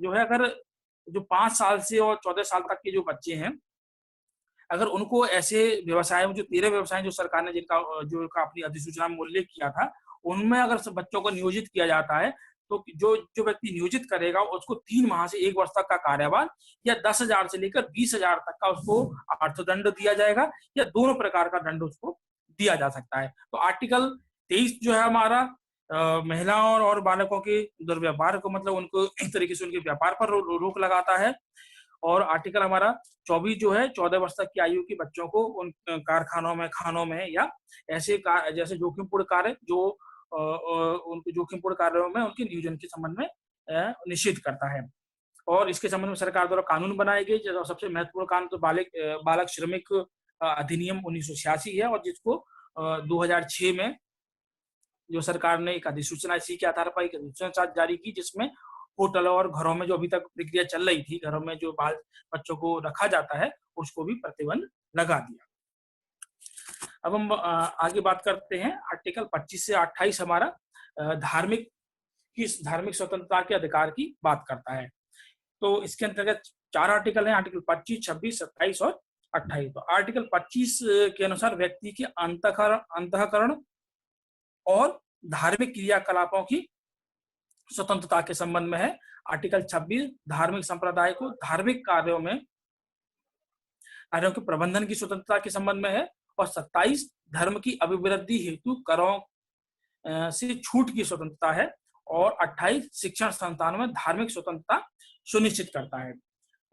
जो है अगर जो 5 साल से और 14 साल तक के जो बच्चे हैं, अगर उनको ऐसे व्यवसाय में जो 13 व्यवसाय जो सरकार ने जिनका अपनी अधिसूचना में उल्लेख किया था, उनमें अगर सब बच्चों को नियोजित किया जाता है, तो जो व्यक्ति नियोजित करेगा उसको 3 माह से 1 वर्ष तक का कार्यभार या 10,000 से लेकर 20,000 तक का उसको अर्थदंड दिया जाएगा, या दोनों प्रकार का दंड उसको दिया जा सकता है। तो आर्टिकल 23 जो है हमारा महिलाओं और बालकों के दुर्व्यवहार को, मतलब उनको एक तरीके से उनके व्यापार पर रोक लगाता है। और आर्टिकल हमारा 24 जो है 14 वर्ष तक की आयु के बच्चों को उन कारखानों में, खानों में या ऐसे जैसे जोखिमपूर्ण कार्य जो उनके जोखिमपूर्ण कार्यों में उनके नियोजन के संबंध में निषिद्ध करता है। और इसके संबंध में सरकार द्वारा कानून बनाए गए, जो सबसे महत्वपूर्ण कानून तो बालक श्रमिक अधिनियम 1986 है, और जिसको 2006 में जो सरकार ने एक अधिसूचना इसी के आधार पर एक अधिसूचना जारी की, जिसमें होटलों और घरों में जो अभी तक प्रक्रिया चल रही थी, घरों में जो बाल बच्चों को रखा जाता है, उसको भी प्रतिबंध लगा दिया। अब हम आगे बात करते हैं। आर्टिकल 25 से 28 हमारा धार्मिक स्वतंत्रता के अधिकार की बात करता है। तो इसके अंतर्गत 4 आर्टिकल हैं, आर्टिकल 25, 26, 27 और 28। तो आर्टिकल 25 के अनुसार व्यक्ति के अंतःकरण और धार्मिक क्रियाकलापों की स्वतंत्रता के संबंध में है। आर्टिकल 26 धार्मिक संप्रदाय को धार्मिक कार्यों के प्रबंधन की स्वतंत्रता के संबंध में है। और 27 धर्म की अभिवृद्धि हेतु करों से छूट की स्वतंत्रता है। और 28 शिक्षण संस्थानों में धार्मिक स्वतंत्रता सुनिश्चित करता है।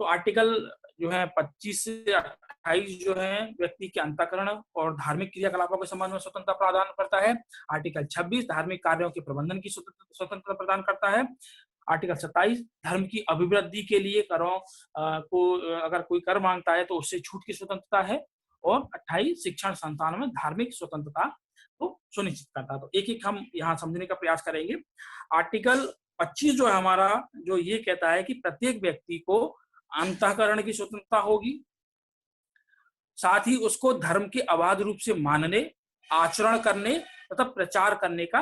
तो आर्टिकल जो है 25 से 28 जो है व्यक्ति के अंतःकरण और धार्मिक क्रियाकलापों के संबंध में स्वतंत्रता प्रदान करता है। आर्टिकल 26 धार्मिक कार्यों के प्रबंधन की स्वतंत्रता प्रदान करता है। आर्टिकल 27 धर्म की अभिवृद्धि के लिए करों को अगर कोई कर मांगता है तो उससे छूट की स्वतंत्रता है। और 28 शिक्षण संस्थानों में धार्मिक स्वतंत्रता को सुनिश्चित करता है। तो एक एक हम यहाँ समझने का प्रयास करेंगे। आर्टिकल 25 जो है हमारा, जो ये कहता है कि प्रत्येक व्यक्ति को अंतःकरण की स्वतंत्रता होगी, साथ ही उसको धर्म के अबाध रूप से मानने, आचरण करने तथा प्रचार करने का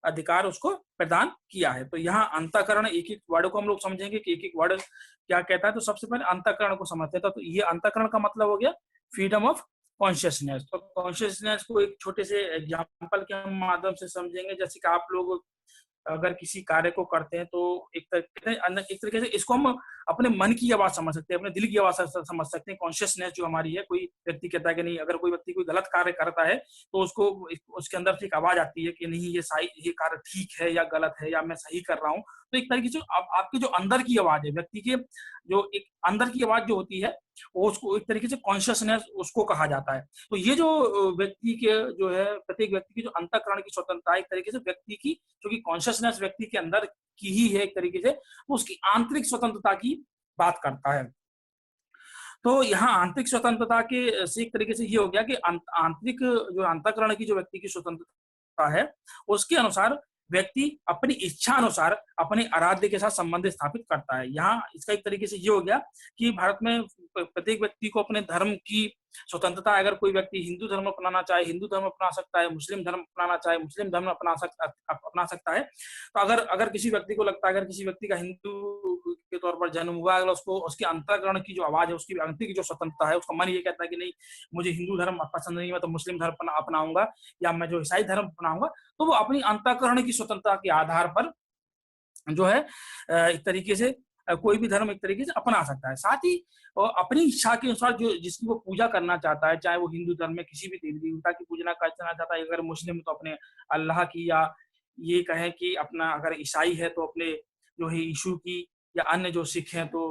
अधिकार उसको प्रदान किया है। तो यहाँ अंतःकरण, एक एक वर्ड को हम लोग समझेंगे कि एक एक वर्ड क्या कहता है। तो सबसे पहले अंतःकरण को समझते हैं। तो ये अंतःकरण का मतलब हो गया फ्रीडम ऑफ कॉन्शियसनेस। तो कॉन्शियसनेस को एक छोटे से एग्जाम्पल के माध्यम से समझेंगे। जैसे कि आप लोग अगर किसी कार्य को करते हैं तो एक तरीके से इसको हम अपने मन की आवाज समझ सकते हैं, अपने दिल की आवाज समझ सकते हैं। कॉन्शियसनेस जो हमारी है, कोई व्यक्ति कहता है कि नहीं, अगर कोई व्यक्ति कोई गलत कार्य करता है तो उसको उसके अंदर से एक आवाज आती है कि नहीं, ये कार्य ठीक है या गलत है, या मैं सही कर रहा हूँ। तो एक तरीके से आपकी जो अंदर की आवाज है, व्यक्ति के जो एक अंदर की आवाज जो होती है, वो उसको एक तरीके से कॉन्शियसनेस उसको कहा जाता है। तो ये जो व्यक्ति के जो है, प्रत्येक व्यक्ति की जो अंतःकरण की स्वतंत्रता है, एक तरीके से व्यक्ति की जो कि कॉन्शियसनेस व्यक्ति के अंदर की ही है एक तरीके से, तो उसकी आंतरिक स्वतंत्रता की बात करता है। तो यहाँ आंतरिक स्वतंत्रता के से एक तरीके से ये हो गया कि आंतरिक जो अंतःकरण की जो व्यक्ति की स्वतंत्रता है, उसके अनुसार व्यक्ति अपनी इच्छा अनुसार अपने आराध्य के साथ संबंध स्थापित करता है। यहाँ इसका एक तरीके से ये हो गया कि भारत में प्रत्येक व्यक्ति को अपने धर्म की स्वतंत्रता है। अगर कोई व्यक्ति हिंदू धर्म अपनाना चाहे हिंदू धर्म अपना सकता है, मुस्लिम धर्म अपनाना चाहे मुस्लिम धर्म अपना सकता है। तो अगर किसी व्यक्ति को लगता है, अगर किसी व्यक्ति का हिंदू के तौर पर जन्म हुआ, अगर उसको उसके अंतःकरण की जो आवाज है, उसकी आंतरिक जो स्वतंत्रता है, उसका मन ये कहता है कि नहीं, मुझे हिंदू धर्म पसंद नहीं है, तो मुस्लिम धर्म अपनाऊंगा या मैं जो ईसाई धर्म अपनाऊंगा, तो वो अपनी अंतःकरण की स्वतंत्रता के आधार पर जो है एक तरीके से कोई भी धर्म एक तरीके से अपना सकता है। साथ ही अपनी इच्छा के अनुसार जो जिसकी वो पूजा करना चाहता है, चाहे वो हिंदू धर्म में किसी भी देवी देवता की पूजा करना चाहता है, अगर मुस्लिम तो अपने अल्लाह की, या ये कहें कि अपना अगर ईसाई है तो अपने जो है यीशु की, या अन्य जो सिख हैं तो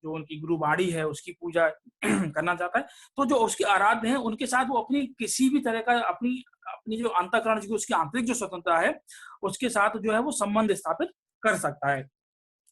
जो उनकी गुरुबाणी है उसकी पूजा करना चाहता है। तो जो उसके आराध्य हैं उनके साथ वो अपनी किसी भी तरह का अपनी जो अंतःकरण की उसकी आंतरिक जो स्वतंत्रता है उसके साथ जो है वो संबंध स्थापित कर सकता है।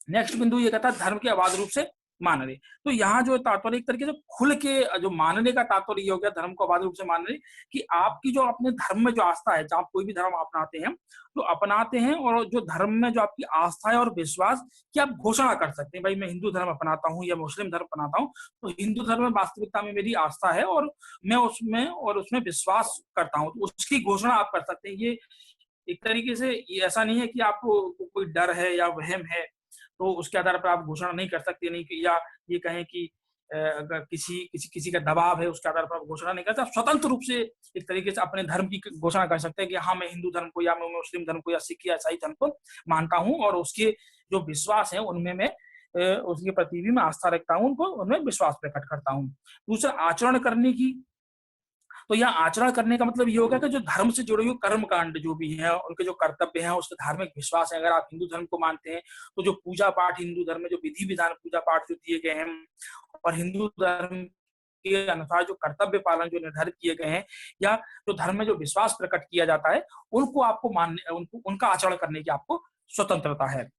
नेक्स्ट बिंदु ये कहता है धर्म के अबाध रूप से मानने। तो यहाँ जो तात्पर्य एक तरीके से खुल के जो मानने का तात्पर्य ये हो गया, धर्म को अबाध रूप से मानने, कि आपकी जो अपने धर्म में जो आस्था है, जहाँ कोई भी धर्म अपनाते हैं तो अपनाते हैं, और जो धर्म में जो आपकी आस्था है और विश्वास, कि आप घोषणा कर सकते हैं भाई मैं हिंदू धर्म अपनाता हूँ या मुस्लिम धर्म अपनाता हूँ, तो हिंदू धर्म में वास्तविकता में मेरी आस्था है और मैं उसमें विश्वास करता हूँ, तो उसकी घोषणा आप कर सकते हैं। ये एक तरीके से ये ऐसा नहीं है कि आपको कोई डर है या वहम है तो उसके आधार पर आप घोषणा नहीं कर सकते, नहीं कि या ये कहें कि अगर किसी का दबाव है उसके आधार पर आप घोषणा नहीं करते, आप स्वतंत्र रूप से एक तरीके से अपने धर्म की घोषणा कर सकते हैं कि हाँ मैं हिंदू धर्म को या मैं मुस्लिम धर्म को या सिख या ईसाई धर्म को मानता हूँ, और उसके जो विश्वास है उनमें मैं उसके प्रति भी मैं आस्था रखता हूँ, उनको उनमें विश्वास प्रकट करता हूँ। दूसरा आचरण करने की, तो यह आचरण करने का मतलब ये होगा कि जो धर्म से जुड़े हुए कर्म कांड जो भी हैं, उनके जो कर्तव्य हैं, उसके धार्मिक विश्वास है। अगर आप हिंदू धर्म को मानते हैं तो जो पूजा पाठ हिंदू धर्म में जो विधि विधान पूजा पाठ जो दिए गए हैं, और हिंदू धर्म के अनुसार जो कर्तव्य पालन जो निर्धारित किए गए हैं, या जो धर्म में जो विश्वास प्रकट किया जाता है, उनको आपको मानने, उनका आचरण करने की आपको स्वतंत्रता है।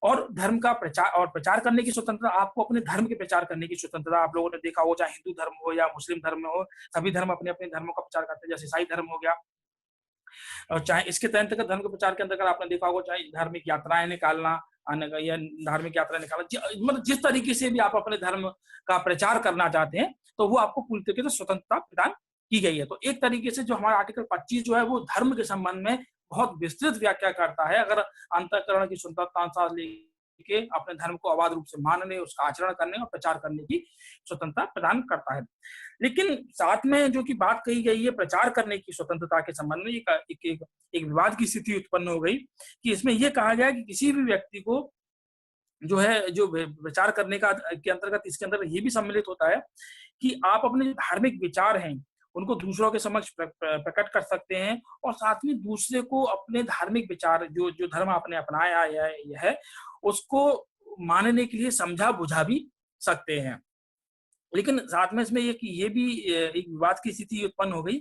और धर्म का प्रचार करने की स्वतंत्रता, आपको अपने धर्म के प्रचार करने की स्वतंत्रता। आप लोगों ने देखा हो, चाहे हिंदू धर्म हो या मुस्लिम धर्म में हो, सभी धर्म अपने अपने धर्मों का प्रचार करते हैं। जैसे ईसाई धर्म हो गया, और चाहे इसके अंतर्गत धर्म के प्रचार के अंतर्गत आपने देखा होगा, चाहे धार्मिक यात्राएं निकालना या धार्मिक यात्रा निकालना, मतलब जिस तरीके से भी आप अपने धर्म का प्रचार करना चाहते हैं, तो वो आपको पूरी तरीके से स्वतंत्रता प्रदान की गई है। तो एक तरीके से जो हमारा आर्टिकल 25 जो है वो धर्म के संबंध में बहुत विस्तृत व्याख्या करता है। अगर अंतःकरण की स्वतंत्रता लेके अपने धर्म को अबाध रूप से मानने, उसका आचरण करने और प्रचार करने की स्वतंत्रता प्रदान करता है। लेकिन साथ में जो कि बात कही गई है प्रचार करने की स्वतंत्रता के संबंध में, एक विवाद की स्थिति उत्पन्न हो गई कि इसमें यह कहा गया कि किसी भी व्यक्ति को जो है जो विचार करने का के अंतर्गत, इसके अंदर ये भी सम्मिलित होता है कि आप अपने जो धार्मिक विचार हैं उनको दूसरों के समक्ष प्रकट कर सकते हैं, और साथ में दूसरे को अपने धार्मिक विचार जो जो धर्म आपने अपनाया है उसको मानने के लिए समझा बुझा भी सकते हैं। लेकिन साथ में इसमें ये भी एक विवाद की स्थिति उत्पन्न हो गई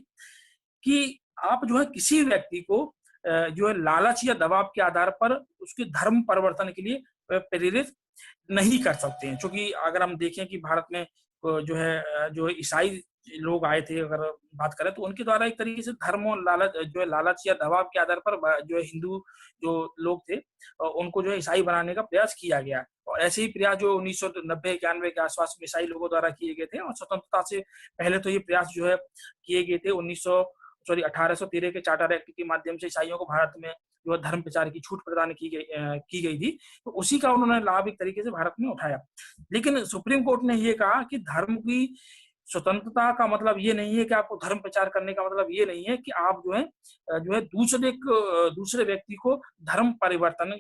कि आप जो है किसी व्यक्ति को जो है लालच या दबाव के आधार पर उसके धर्म परिवर्तन के लिए प्रेरित नहीं कर सकते हैं। क्योंकि अगर हम देखें कि भारत में जो ईसाई लोग आए थे, अगर बात करें तो उनके द्वारा एक तरीके से धर्म और लालच या दबाव के आधार पर जो है हिंदू जो लोग थे उनको जो है ईसाई बनाने का प्रयास किया गया। और ऐसे ही प्रयास जो 1990-91 के आसपास में ईसाई लोगों द्वारा किए गए थे, और स्वतंत्रता से पहले तो ये प्रयास जो है किए गए थे। 1813 के चार्टर एक्ट के माध्यम से ईसाइयों को भारत में जो धर्म प्रचार की छूट प्रदान की गई थी, तो उसी का उन्होंने लाभ एक तरीके से भारत में उठाया। लेकिन सुप्रीम कोर्ट ने ये कहा कि धर्म की स्वतंत्रता का मतलब ये नहीं है कि आपको धर्म प्रचार करने का मतलब ये नहीं है कि आप जो है दूसरे व्यक्ति को धर्म परिवर्तन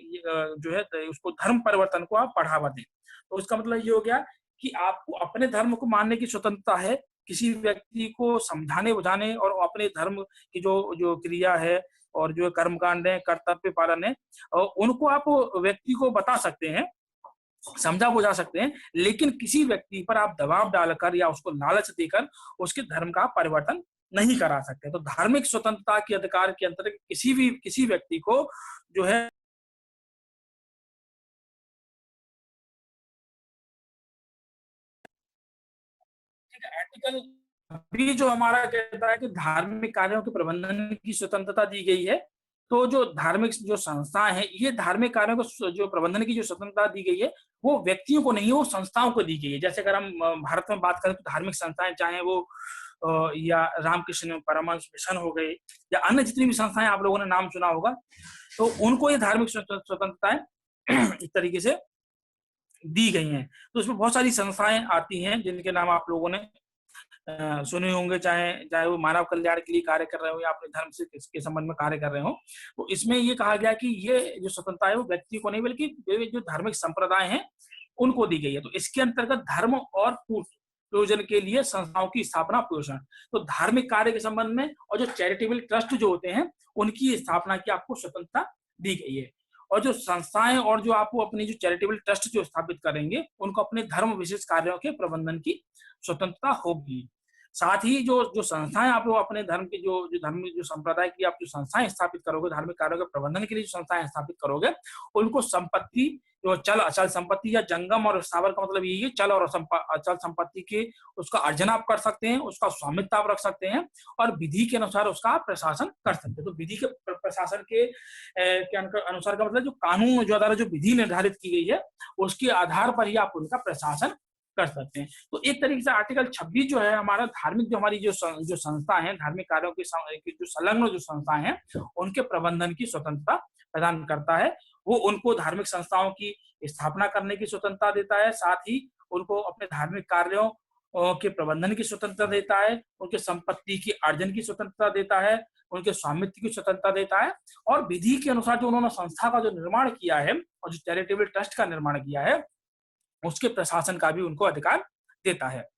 उसको धर्म परिवर्तन को आप बढ़ावा दें। तो इसका मतलब ये हो गया कि आपको अपने धर्म को मानने की स्वतंत्रता है, किसी व्यक्ति को समझाने बुझाने और अपने धर्म की जो क्रिया है और जो कर्मकांड है, कर्तव्य पालन है, उनको आप व्यक्ति को बता सकते हैं, समझा बुझा सकते हैं, लेकिन किसी व्यक्ति पर आप दबाव डालकर या उसको लालच देकर उसके धर्म का परिवर्तन नहीं करा सकते। तो धार्मिक स्वतंत्रता के अधिकार के अंतर्गत किसी व्यक्ति को जो है आर्टिकल भी जो हमारा कहता है कि धार्मिक कार्यों के प्रबंधन की स्वतंत्रता दी गई है। तो जो धार्मिक जो संस्थाएं हैं, ये धार्मिक कार्यों को जो प्रबंधन की जो स्वतंत्रता दी गई है वो व्यक्तियों को नहीं, वो संस्थाओं को दी गई है। जैसे अगर हम भारत में बात करें तो धार्मिक संस्थाएं, चाहे वो या रामकृष्ण परमहंस मिशन हो गए या अन्य जितनी भी संस्थाएं आप लोगों ने नाम सुना होगा, तो उनको ये धार्मिक स्वतंत्रताएं इस तरीके से दी गई हैं। तो इसमें बहुत सारी संस्थाएं आती हैं जिनके नाम आप लोगों ने सुने होंगे, चाहे वो मानव कल्याण के लिए कार्य कर रहे हो या अपने धर्म से के संबंध में कार्य कर रहे हो। तो इसमें ये कहा गया कि ये जो स्वतंत्रता है वो व्यक्ति को नहीं बल्कि जो धार्मिक संप्रदाय हैं उनको दी गई है। तो इसके अंतर्गत धर्म और प्रयोजन के लिए संस्थाओं की स्थापना पोषण, तो धार्मिक कार्य के संबंध में और जो चैरिटेबल ट्रस्ट जो होते हैं उनकी स्थापना की आपको स्वतंत्रता दी गई है। और जो संस्थाएं और जो आपको अपनी जो चैरिटेबल ट्रस्ट जो स्थापित करेंगे उनको अपने धर्म विशेष कार्यों के प्रबंधन की स्वतंत्रता होगी। साथ ही जो जो संस्थाएं आप लोग अपने धर्म की जो धर्म जो संप्रदाय की आप जो संस्थाएं स्थापित करोगे, धार्मिक कार्यों के प्रबंधन के लिए जो संस्थाएं स्थापित करोगे, उनको संपत्ति जो चल अचल संपत्ति या जंगम और स्थावर का मतलब यही है, चल और अचल संपत्ति के उसका अर्जन आप कर सकते हैं, उसका स्वामित्व आप रख सकते हैं और विधि के अनुसार उसका आप प्रशासन कर सकते हैं। तो विधि के प्रशासन के अनुसार का मतलब जो कानून जो द्वारा जो विधि निर्धारित की गई है उसके आधार पर ही आप उनका प्रशासन कर सकते हैं। तो एक तरीके से आर्टिकल 26 जो है हमारा धार्मिक जो हमारी जो संस्था है, धार्मिक कार्यों की जो संलग्न जो संस्थाएं हैं उनके प्रबंधन की स्वतंत्रता प्रदान करता है। वो उनको धार्मिक संस्थाओं की स्थापना करने की स्वतंत्रता देता है, साथ ही उनको अपने धार्मिक कार्यों के प्रबंधन की स्वतंत्रता देता है, उनके संपत्ति की अर्जन की स्वतंत्रता देता है, उनके स्वामित्व की स्वतंत्रता देता है और विधि के अनुसार जो उन्होंने संस्था का जो निर्माण किया है और जो चैरिटेबल ट्रस्ट का निर्माण किया है उसके प्रशासन का भी उनको अधिकार देता है।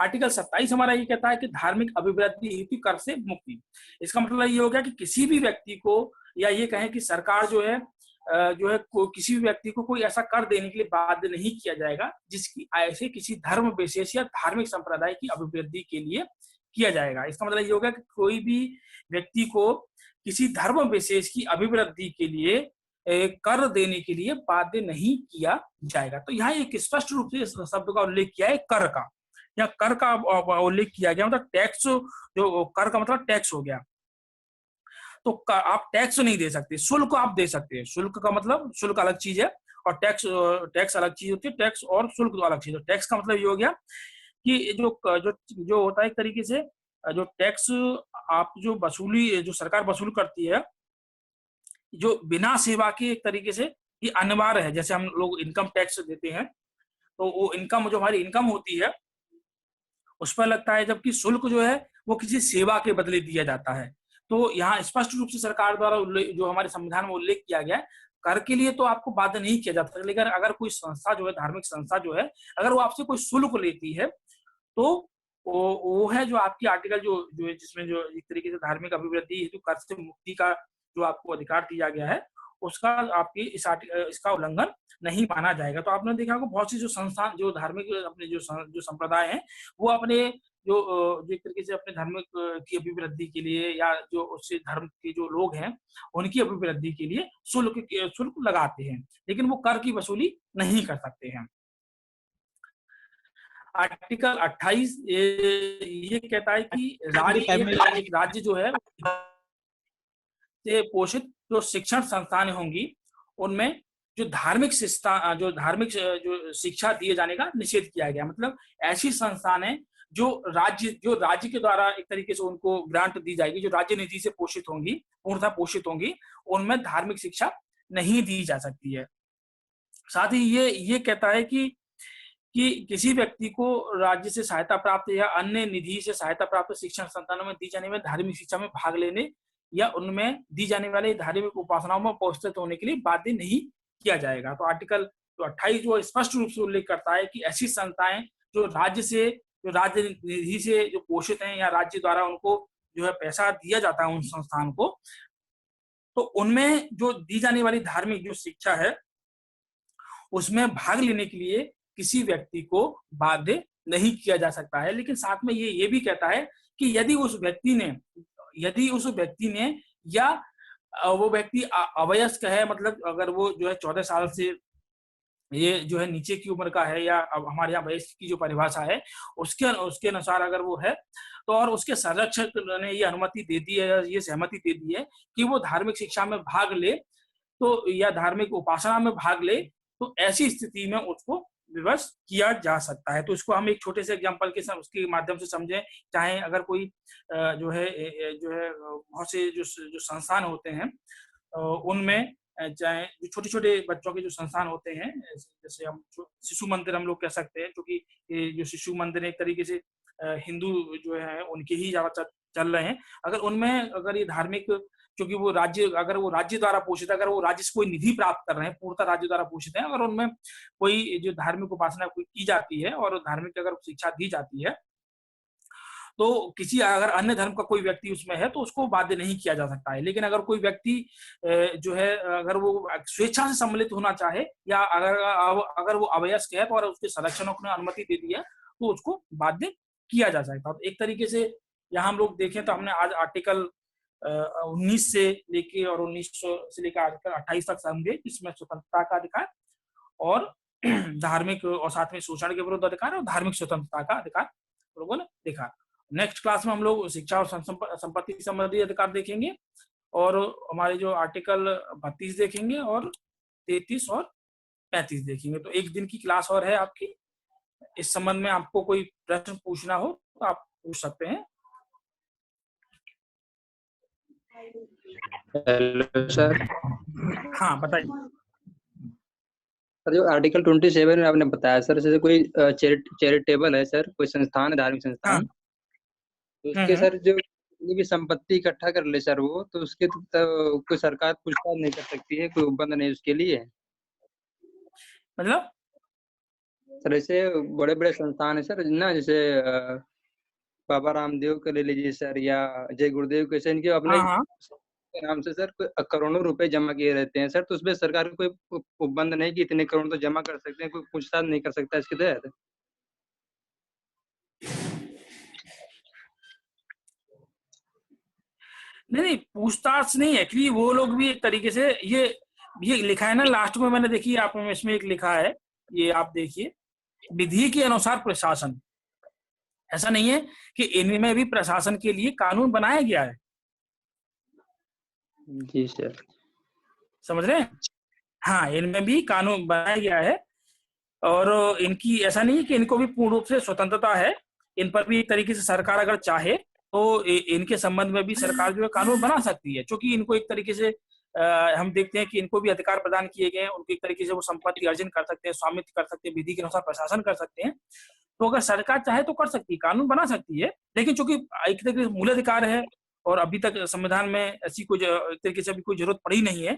आर्टिकल 27 हमारा ये कहता है कि धार्मिक अभिवृद्धि हेतु कर से मुक्ति। इसका मतलब ये हो गया कि किसी भी व्यक्ति को या ये कहें कि सरकार जो है किसी भी व्यक्ति को कोई ऐसा कर देने के लिए बाध्य नहीं किया जाएगा जिसकी ऐसे किसी धर्म विशेष या धार्मिक संप्रदाय की अभिवृद्धि के लिए किया जाएगा। इसका मतलब ये होगा कि कोई भी व्यक्ति को किसी धर्म विशेष की अभिवृद्धि के लिए कर देने के लिए बाध्य नहीं किया जाएगा। तो यहाँ एक स्पष्ट रूप से इस शब्द का उल्लेख किया है कर का, या कर का उल्लेख किया गया, मतलब टैक्स, जो कर का मतलब टैक्स हो गया। तो आप टैक्स नहीं दे सकते, शुल्क आप दे सकते हैं। शुल्क का मतलब शुल्क अलग चीज है और टैक्स अलग चीज होती है। टैक्स और शुल्क दो अलग चीज है। टैक्स का मतलब ये हो गया कि जो होता है एक तरीके से जो टैक्स आप जो सरकार वसूल करती है जो बिना सेवा के एक तरीके से ये अनिवार्य है। जैसे हम लोग इनकम टैक्स देते हैं तो वो इनकम जो हमारी इनकम होती है उस पर लगता है, जबकि शुल्क जो है वो किसी सेवा के बदले दिया जाता है। तो यहाँ स्पष्ट रूप से सरकार द्वारा जो हमारे संविधान में उल्लेख किया गया है, कर के लिए तो आपको बाध्य नहीं किया जाता, लेकिन अगर कोई संस्था जो है, धार्मिक संस्था जो है, अगर वो आपसे कोई शुल्क लेती है तो वो है जो आपकी आर्टिकल जो जिसमें जो एक तरीके से धार्मिक अभिवृद्धि हेतु कर से मुक्ति का जो आपको अधिकार दिया गया है उसका आपकी इसका उल्लंघन नहीं माना जाएगा। तो आपने देखा होगा बहुत सी जो संस्थान जो धार्मिक अपने जो संप्रदाय हैं वो अपने जो एक तरीके से अपने धार्मिक की अभिवृद्धि के लिए या जो उससे धर्म के जो लोग हैं उनकी अभिवृद्धि के लिए शुल्क लगाते हैं, लेकिन वो कर की वसूली नहीं कर सकते हैं। आर्टिकल 28 ये कहता है कि राज्य जो है से पोषित जो शिक्षण संस्थानें होंगी उनमें जो धार्मिक शिक्षा दिए जाने का निषेध किया गया। मतलब ऐसी संस्थानें जो राज्य के द्वारा एक तरीके से उनको ग्रांट दी जाएगी, जो राज्य निधि से पोषित होंगी, पूर्णतः पोषित होंगी, उनमें धार्मिक शिक्षा नहीं दी जा सकती है। साथ ही ये कहता है कि किसी व्यक्ति को राज्य से सहायता प्राप्त या अन्य निधि से सहायता प्राप्त शिक्षण संस्थानों में दी जाने वाली धार्मिक शिक्षा में भाग लेने या उनमें दी जाने वाली धार्मिक उपासनाओं में उपस्थित होने के लिए बाध्य नहीं किया जाएगा। तो आर्टिकल 28 जो स्पष्ट रूप से उल्लेख करता है कि ऐसी संस्थाएं जो राज्य निधि से जो पोषित हैं या राज्य द्वारा उनको जो है पैसा दिया जाता है उन संस्थान को, तो उनमें जो दी जाने वाली धार्मिक जो शिक्षा है उसमें भाग लेने के लिए किसी व्यक्ति को बाध्य नहीं किया जा सकता है। लेकिन साथ में ये भी कहता है कि यदि उस व्यक्ति ने या वो व्यक्ति अवयस्क है, मतलब अगर वो जो है 14 साल से ये जो है नीचे की उम्र का है, या अब हमारे यहाँ वयस्क की जो परिभाषा है उसके अनुसार अगर वो है तो, और उसके संरक्षक ने ये अनुमति दे दी है, ये सहमति दे दी है कि वो धार्मिक शिक्षा में भाग ले तो या धार्मिक उपासना में भाग ले, तो ऐसी स्थिति में उसको विवश किया जा सकता है। तो इसको हम एक छोटे से एग्जांपल के उसके माध्यम से समझें। चाहे अगर कोई जो है बहुत से जो संस्थान होते हैं उनमें चाहे जो छोटे छोटे बच्चों के जो संस्थान होते हैं, जैसे हम शिशु मंदिर हम लोग कह सकते हैं, क्योंकि जो शिशु मंदिर एक तरीके से हिंदू जो है उनके ही ज्यादा चल रहे हैं। अगर उनमें अगर ये धार्मिक, क्योंकि वो राज्य द्वारा पोषित है, अगर वो राज्य से कोई निधि प्राप्त कर रहे हैं, पूर्णतः राज्य द्वारा पोषित है, अगर उनमें कोई जो धार्मिक उपासना की जाती है और धार्मिक अगर शिक्षा दी जाती है तो किसी अगर अन्य धर्म का कोई व्यक्ति उसमें है तो उसको बाध्य नहीं किया जा सकता है। लेकिन अगर कोई व्यक्ति जो है अगर वो स्वेच्छा से सम्मिलित होना चाहे या अगर वो अवयस्क है तो और उसके संरक्षकों ने अनुमति दे दी है तो उसको बाध्य किया जा सकता है। तो एक तरीके से यहाँ हम लोग देखें तो हमने आज आर्टिकल 19 से लेके और 1900 से लेकर आर्टिकल 28 तक समझे, जिसमें स्वतंत्रता का अधिकार और धार्मिक और साथ में शोषण के विरुद्ध अधिकार और धार्मिक स्वतंत्रता का अधिकार लोगों ने देखा। नेक्स्ट क्लास में हम लोग शिक्षा और संपत्ति संबंधी अधिकार देखेंगे और हमारे जो आर्टिकल 32 देखेंगे और 33 और 35 देखेंगे। तो एक दिन की क्लास और है आपकी। इस संबंध में आपको कोई प्रश्न पूछना हो तो आप पूछ सकते हैं। Hello sir. हाँ बताइए सर, जो आर्टिकल 27 में आपने बताया सर, जैसे कोई चैरिटेबल है सर, कोई संस्थान है, धार्मिक संस्थान, तो उसके सर जो जितनी भी संपत्ति इकट्ठा कर ले सर वो, तो उसके तो कोई सरकार पूछताछ नहीं कर सकती है, कोई उपबंध नहीं उसके लिए? मतलब सर ऐसे बड़े बड़े संस्थान है सर ना, जैसे बाबा रामदेव के ले लीजिए सर, या जय गुरुदेव के, सर इनके अपने के नाम से सर करोड़ों रुपए जमा किए रहते हैं सर, तो उसमें सरकार को कोई उपबंध नहीं कि इतने करोड़ तो जमा कर सकते हैं, कोई पूछताछ नहीं कर सकता इसके तहत? नहीं पूछताछ नहीं है कि वो लोग भी एक तरीके से ये लिखा है ना लास्ट में, मैंने देखिए आप इसमें एक लिखा है, ये आप देखिए, विधि के अनुसार प्रशासन। ऐसा नहीं है कि इनमें भी प्रशासन के लिए कानून बनाया गया है। जी सर, समझ रहे हैं? हाँ, इनमें भी कानून बनाया गया है और इनकी ऐसा नहीं है कि इनको भी पूर्ण रूप से स्वतंत्रता है। इन पर भी एक तरीके से सरकार अगर चाहे तो इनके संबंध में भी सरकार जो है कानून बना सकती है, क्योंकि इनको एक तरीके से हम देखते हैं कि इनको भी अधिकार प्रदान किए गए हैं, उनको एक तरीके से वो संपत्ति अर्जन कर सकते हैं, स्वामित्व कर सकते हैं, विधि के अनुसार प्रशासन कर सकते हैं। तो अगर सरकार चाहे तो कर सकती है, कानून बना सकती है, लेकिन चूंकि एक तरीके से मूल अधिकार है और अभी तक संविधान में ऐसी कोई एक तरीके से अभी कोई जरूरत पड़ी नहीं है,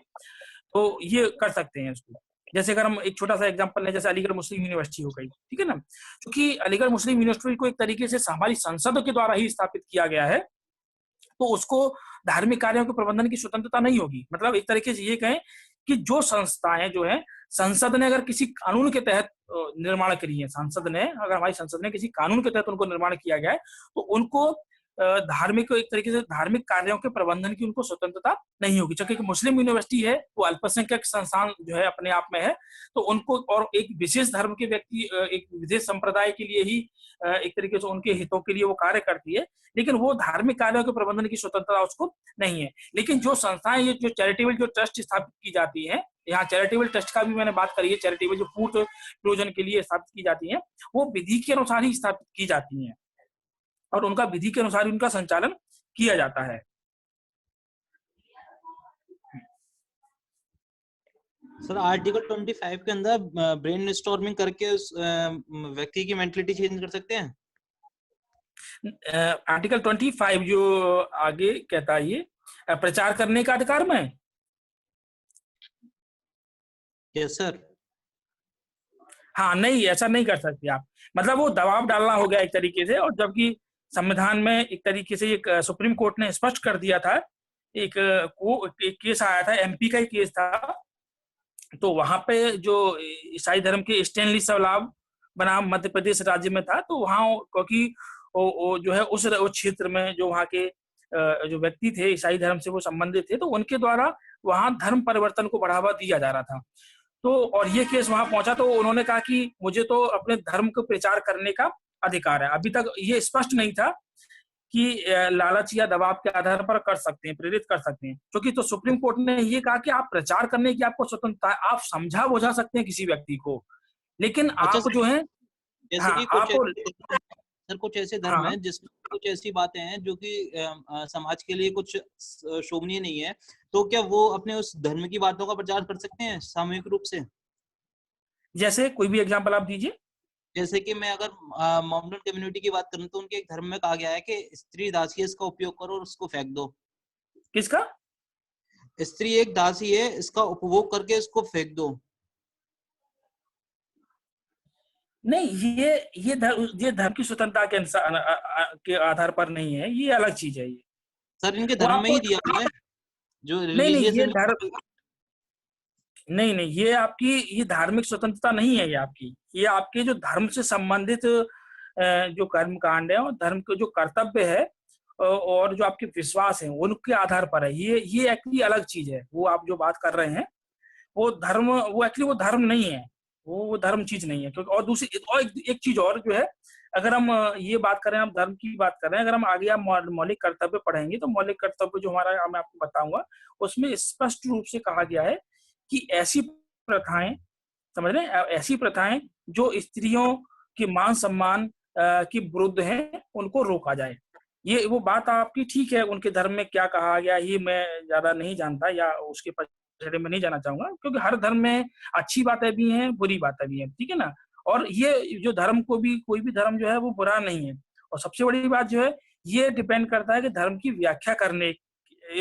तो ये कर सकते हैं इसको। जैसे अगर हम एक छोटा सा एग्जांपल लें, जैसे अलीगढ़ मुस्लिम यूनिवर्सिटी हो गई, ठीक है ना, क्योंकि अलीगढ़ मुस्लिम यूनिवर्सिटी को एक तरीके से हमारी संसद के द्वारा ही स्थापित किया गया है, तो उसको धार्मिक कार्यों के प्रबंधन की स्वतंत्रता नहीं होगी। मतलब एक तरीके से ये कहें कि जो संस्थाएं जो है, संसद ने अगर किसी कानून के तहत निर्माण करी है, हमारी संसद ने किसी कानून के तहत उनको निर्माण किया गया है, तो उनको धार्मिक एक तरीके से धार्मिक कार्यों के प्रबंधन की उनको स्वतंत्रता नहीं होगी। क्योंकि मुस्लिम यूनिवर्सिटी है वो अल्पसंख्यक संस्थान जो है अपने आप में है, तो उनको और एक विशेष धर्म के व्यक्ति एक विशेष संप्रदाय के लिए ही एक तरीके से उनके हितों के लिए वो कार्य करती है, लेकिन वो धार्मिक कार्यों के प्रबंधन की स्वतंत्रता उसको नहीं है। लेकिन जो संस्थाएं, ये जो चैरिटेबल जो ट्रस्ट स्थापित की जाती है, यहाँ चैरिटेबल ट्रस्ट का भी मैंने बात करी है, चैरिटेबल जो पूर्ण प्रयोजन के लिए स्थापित की जाती है, वो विधि के अनुसार ही स्थापित की जाती है और उनका विधि के अनुसार उनका संचालन किया जाता है। सर आर्टिकल 25 के अंदर ब्रेन स्टॉर्मिंग करके उस व्यक्ति की मेंटलिटी चेंज कर सकते हैं? आर्टिकल 25 जो आगे कहता है, ये प्रचार करने का अधिकार में। Yes sir. हाँ नहीं, ऐसा नहीं कर सकते आप, मतलब वो दबाव डालना हो गया एक तरीके से। और जबकि संविधान में एक तरीके से एक सुप्रीम कोर्ट ने स्पष्ट कर दिया था, एक केस आया था, एमपी का ही केस था, तो वहां पे जो ईसाई धर्म के स्टैनली सवलाब बनाम मध्य प्रदेश राज्य में था, तो वहां क्योंकि वो जो है उस क्षेत्र में जो वहाँ के जो व्यक्ति थे ईसाई धर्म से वो संबंधित थे, तो उनके द्वारा वहां धर्म परिवर्तन को बढ़ावा दिया जा रहा था। तो और ये केस वहां पहुंचा तो उन्होंने कहा कि मुझे तो अपने धर्म को प्रचार करने का अधिकार है। अभी तक ये स्पष्ट नहीं था कि लालच या दबाव के आधार पर कर सकते हैं, प्रेरित कर सकते हैं, क्योंकि तो सुप्रीम कोर्ट ने ये कहा कि आप प्रचार करने की आपको स्वतंत्रता है, आप समझा बुझा सकते हैं किसी व्यक्ति को, लेकिन आप जो है जैसे कि कुछ ऐसे धर्म हाँ, हैं जिसमें कुछ ऐसी बातें हैं जो कि समाज के लिए कुछ शोभनीय नहीं है, तो क्या वो अपने उस धर्म की बातों का प्रचार कर सकते हैं सामूहिक रूप से? जैसे कोई भी एग्जांपल आप दीजिए। जैसे कि मैं अगर मोमडन कम्युनिटी की बात करूं तो उनके एक धर्म में कहा गया है कि स्त्री दासी है, इसका उपयोग करो और उसको फेंक दो। किसका? स्त्री एक दासी है, इसका उपभोग करके इसको फेंक दो। नहीं, ये धर्म की स्वतंत्रता के आधार पर नहीं है, ये अलग चीज है। ये सर इनके धर्म में ही दिया हुआ है जो नहीं, ये धर्म नहीं, ये आपकी ये धार्मिक स्वतंत्रता नहीं है। ये आपकी जो धर्म से संबंधित जो कर्म कांड है और धर्म के जो कर्तव्य है और जो आपके विश्वास है उनके आधार पर है। ये एक्चुअली अलग चीज है। वो आप जो बात कर रहे हैं वो धर्म, वो एक्चुअली वो धर्म नहीं है, वो धर्म चीज नहीं है। क्योंकि और दूसरी और एक चीज और जो है, अगर हम ये बात करें, हम धर्म की बात कर रहे हैं, अगर हम आगे आप मौलिक कर्तव्य पढ़ेंगे तो मौलिक कर्तव्य जो हमारा, मैं आपको बताऊंगा, उसमें स्पष्ट रूप से कहा गया है कि ऐसी प्रथाएं, समझ रहे हैं, ऐसी प्रथाएं जो स्त्रियों के मान सम्मान की विरुद्ध हैं उनको रोका जाए। ये वो बात आपकी ठीक है, उनके धर्म में क्या कहा गया ये मैं ज्यादा नहीं जानता या उसके पछाड़ी में नहीं जाना चाहूंगा, क्योंकि हर धर्म में अच्छी बातें भी हैं, बुरी बातें भी हैं, ठीक है ना। और ये जो धर्म को भी, कोई भी धर्म जो है वो बुरा नहीं है। और सबसे बड़ी बात जो है ये डिपेंड करता है कि धर्म की व्याख्या करने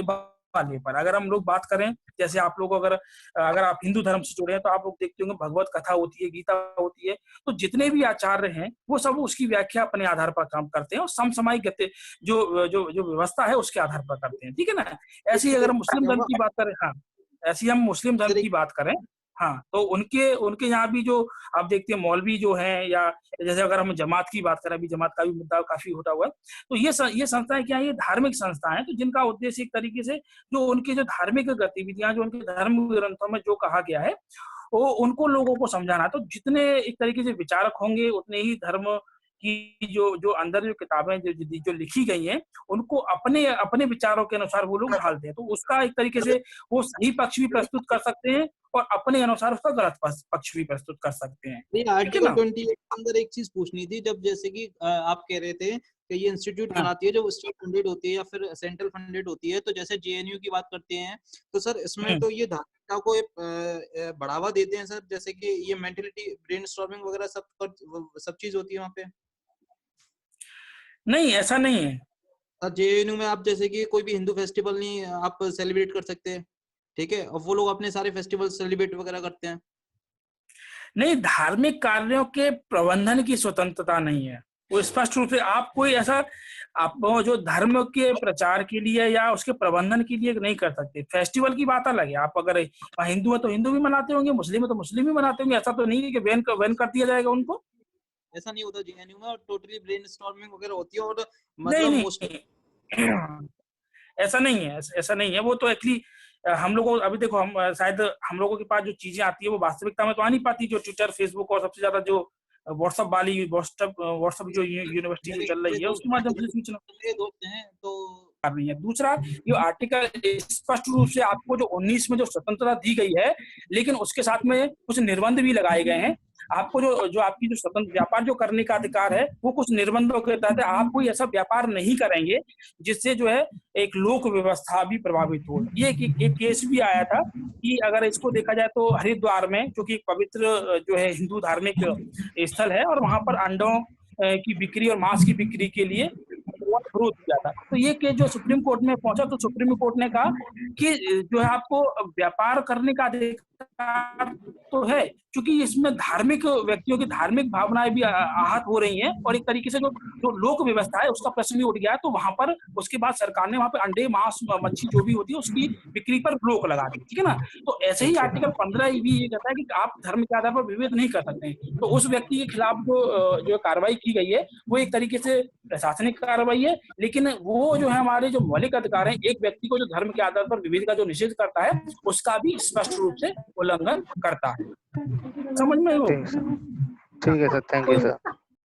वाले पर। अगर हम लोग बात करें, जैसे आप लोग अगर आप हिंदू धर्म से जुड़े हैं तो आप लोग देखते होंगे भगवत कथा होती है, गीता होती है, तो जितने भी आचार्य हैं वो सब उसकी व्याख्या अपने आधार पर काम करते हैं और समसामयिक जो जो जो व्यवस्था है उसके आधार पर करते हैं, ठीक है ना। ऐसे ही अगर मुस्लिम धर्म की बात करें, हाँ, ऐसे ही हम मुस्लिम धर्म की बात करें, हाँ, तो उनके यहाँ भी जो आप देखते हैं मौलवी जो हैं, या जैसे अगर हम जमात की बात करें, अभी जमात का भी मुद्दा काफी होता हुआ है, तो ये संस्थाएं क्या है, ये धार्मिक संस्थाएं हैं, तो जिनका उद्देश्य एक तरीके से जो उनकी जो धार्मिक गतिविधियां, जो उनके धर्म ग्रंथों में जो कहा गया है वो उनको लोगों को समझाना। तो जितने एक तरीके से विचारक होंगे उतने ही धर्म की जो अंदर जो किताबें जो लिखी गई हैं उनको अपने विचारों के अनुसार वो लोग ढालते हैं। तो उसका एक तरीके से वो सही पक्ष भी प्रस्तुत कर सकते हैं और अपने अनुसार उसका गलत पक्ष भी प्रस्तुत कर सकते हैं। आर्टिकल 28 के अंदर एक चीज पूछनी थी, जब जैसे कि आप कह रहे थे कि ये इंस्टीट्यूट बनाती है जो स्टेट फंडेड होती है या फिर सेंट्रल फंडेड होती है, तो जैसे जेएनयू की बात करते हैं तो सर इसमें तो ये धार्मिकता को बढ़ावा देते हैं सर, जैसे कि ये मेंटलिटी ब्रेनस्टॉर्मिंग वगैरह सब चीज होती है वहाँ पे? नहीं, ऐसा नहीं है। जेएनयू में आप जैसे कि कोई भी हिंदू फेस्टिवल नहीं आप सेलिब्रेट कर सकते, ठीक है, और वो लोग अपने सारे फेस्टिवल सेलिब्रेट वगैरह करते हैं। नहीं, धार्मिक कार्यों के प्रबंधन की स्वतंत्रता नहीं है। वो स्पष्ट रूप से आप कोई ऐसा आप जो धर्म के प्रचार के लिए या उसके प्रबंधन के लिए नहीं कर सकते। फेस्टिवल की बात अलग है, आप अगर हिंदू है तो हिंदू भी मनाते होंगे, मुस्लिम है तो मुस्लिम भी मनाते होंगे, ऐसा तो नहीं है कि बैन कर दिया जाएगा उनको। ऐसा नहीं होता जेएनयू में, और टोटली ब्रेनस्टॉर्मिंग वगैरह होती है, और मतलब ऐसा नहीं है, ऐसा नहीं है। वो तो एक्चुअली हम लोगों को, अभी देखो, हम शायद हम लोगों के पास जो चीजें आती है वो वास्तविकता में तो आ नहीं पाती। जो ट्विटर, फेसबुक और सबसे ज्यादा जो व्हाट्सएप जो यूनिवर्सिटी जो चल रही है उसके माध्यम से सूचना कर रही है। दूसरा, ये आर्टिकल स्पष्ट रूप से आपको जो 19 में जो स्वतंत्रता दी गई है, लेकिन उसके साथ में कुछ निर्बंध भी लगाए गए हैं। आपको जो आपकी जो स्वतंत्र व्यापार जो करने का अधिकार है वो कुछ निर्बंधों के तहत आप कोई ऐसा व्यापार नहीं करेंगे जिससे जो है एक लोक व्यवस्था भी प्रभावित हो। ये एक केस भी आया था कि अगर इसको देखा जाए तो हरिद्वार में, जो कि पवित्र जो है हिंदू धार्मिक स्थल है, और वहां पर अंडों की बिक्री और मांस की बिक्री के लिए विरोध किया था। तो ये केस जो सुप्रीम कोर्ट में पहुंचा तो सुप्रीम कोर्ट ने कहा कि जो है आपको व्यापार करने का अधिकार तो है, क्योंकि इसमें धार्मिक व्यक्तियों की धार्मिक भावनाएं भी आहत हो रही हैं और एक तरीके से जो लोक व्यवस्था है उसका प्रश्न भी उठ गया। तो वहां पर उसके बाद सरकार ने वहां पर अंडे, मांस, मच्छी जो भी होती है उसकी बिक्री पर रोक लगा दी, ठीक है ना। तो ऐसे ही आर्टिकल 15 भी ये कहता है कि आप धर्म के आधार पर विभेद नहीं कर सकते। तो उस व्यक्ति के खिलाफ जो कार्रवाई की गई है वो एक तरीके से प्रशासनिक कार्रवाई है, लेकिन वो जो है हमारे जो मौलिक अधिकार है, एक व्यक्ति को जो धर्म के आधार पर विभेद का जो निषेध करता है उसका भी स्पष्ट रूप से उल्लंघन करता है। समझ में? ठीक है सर, थैंक यू सर।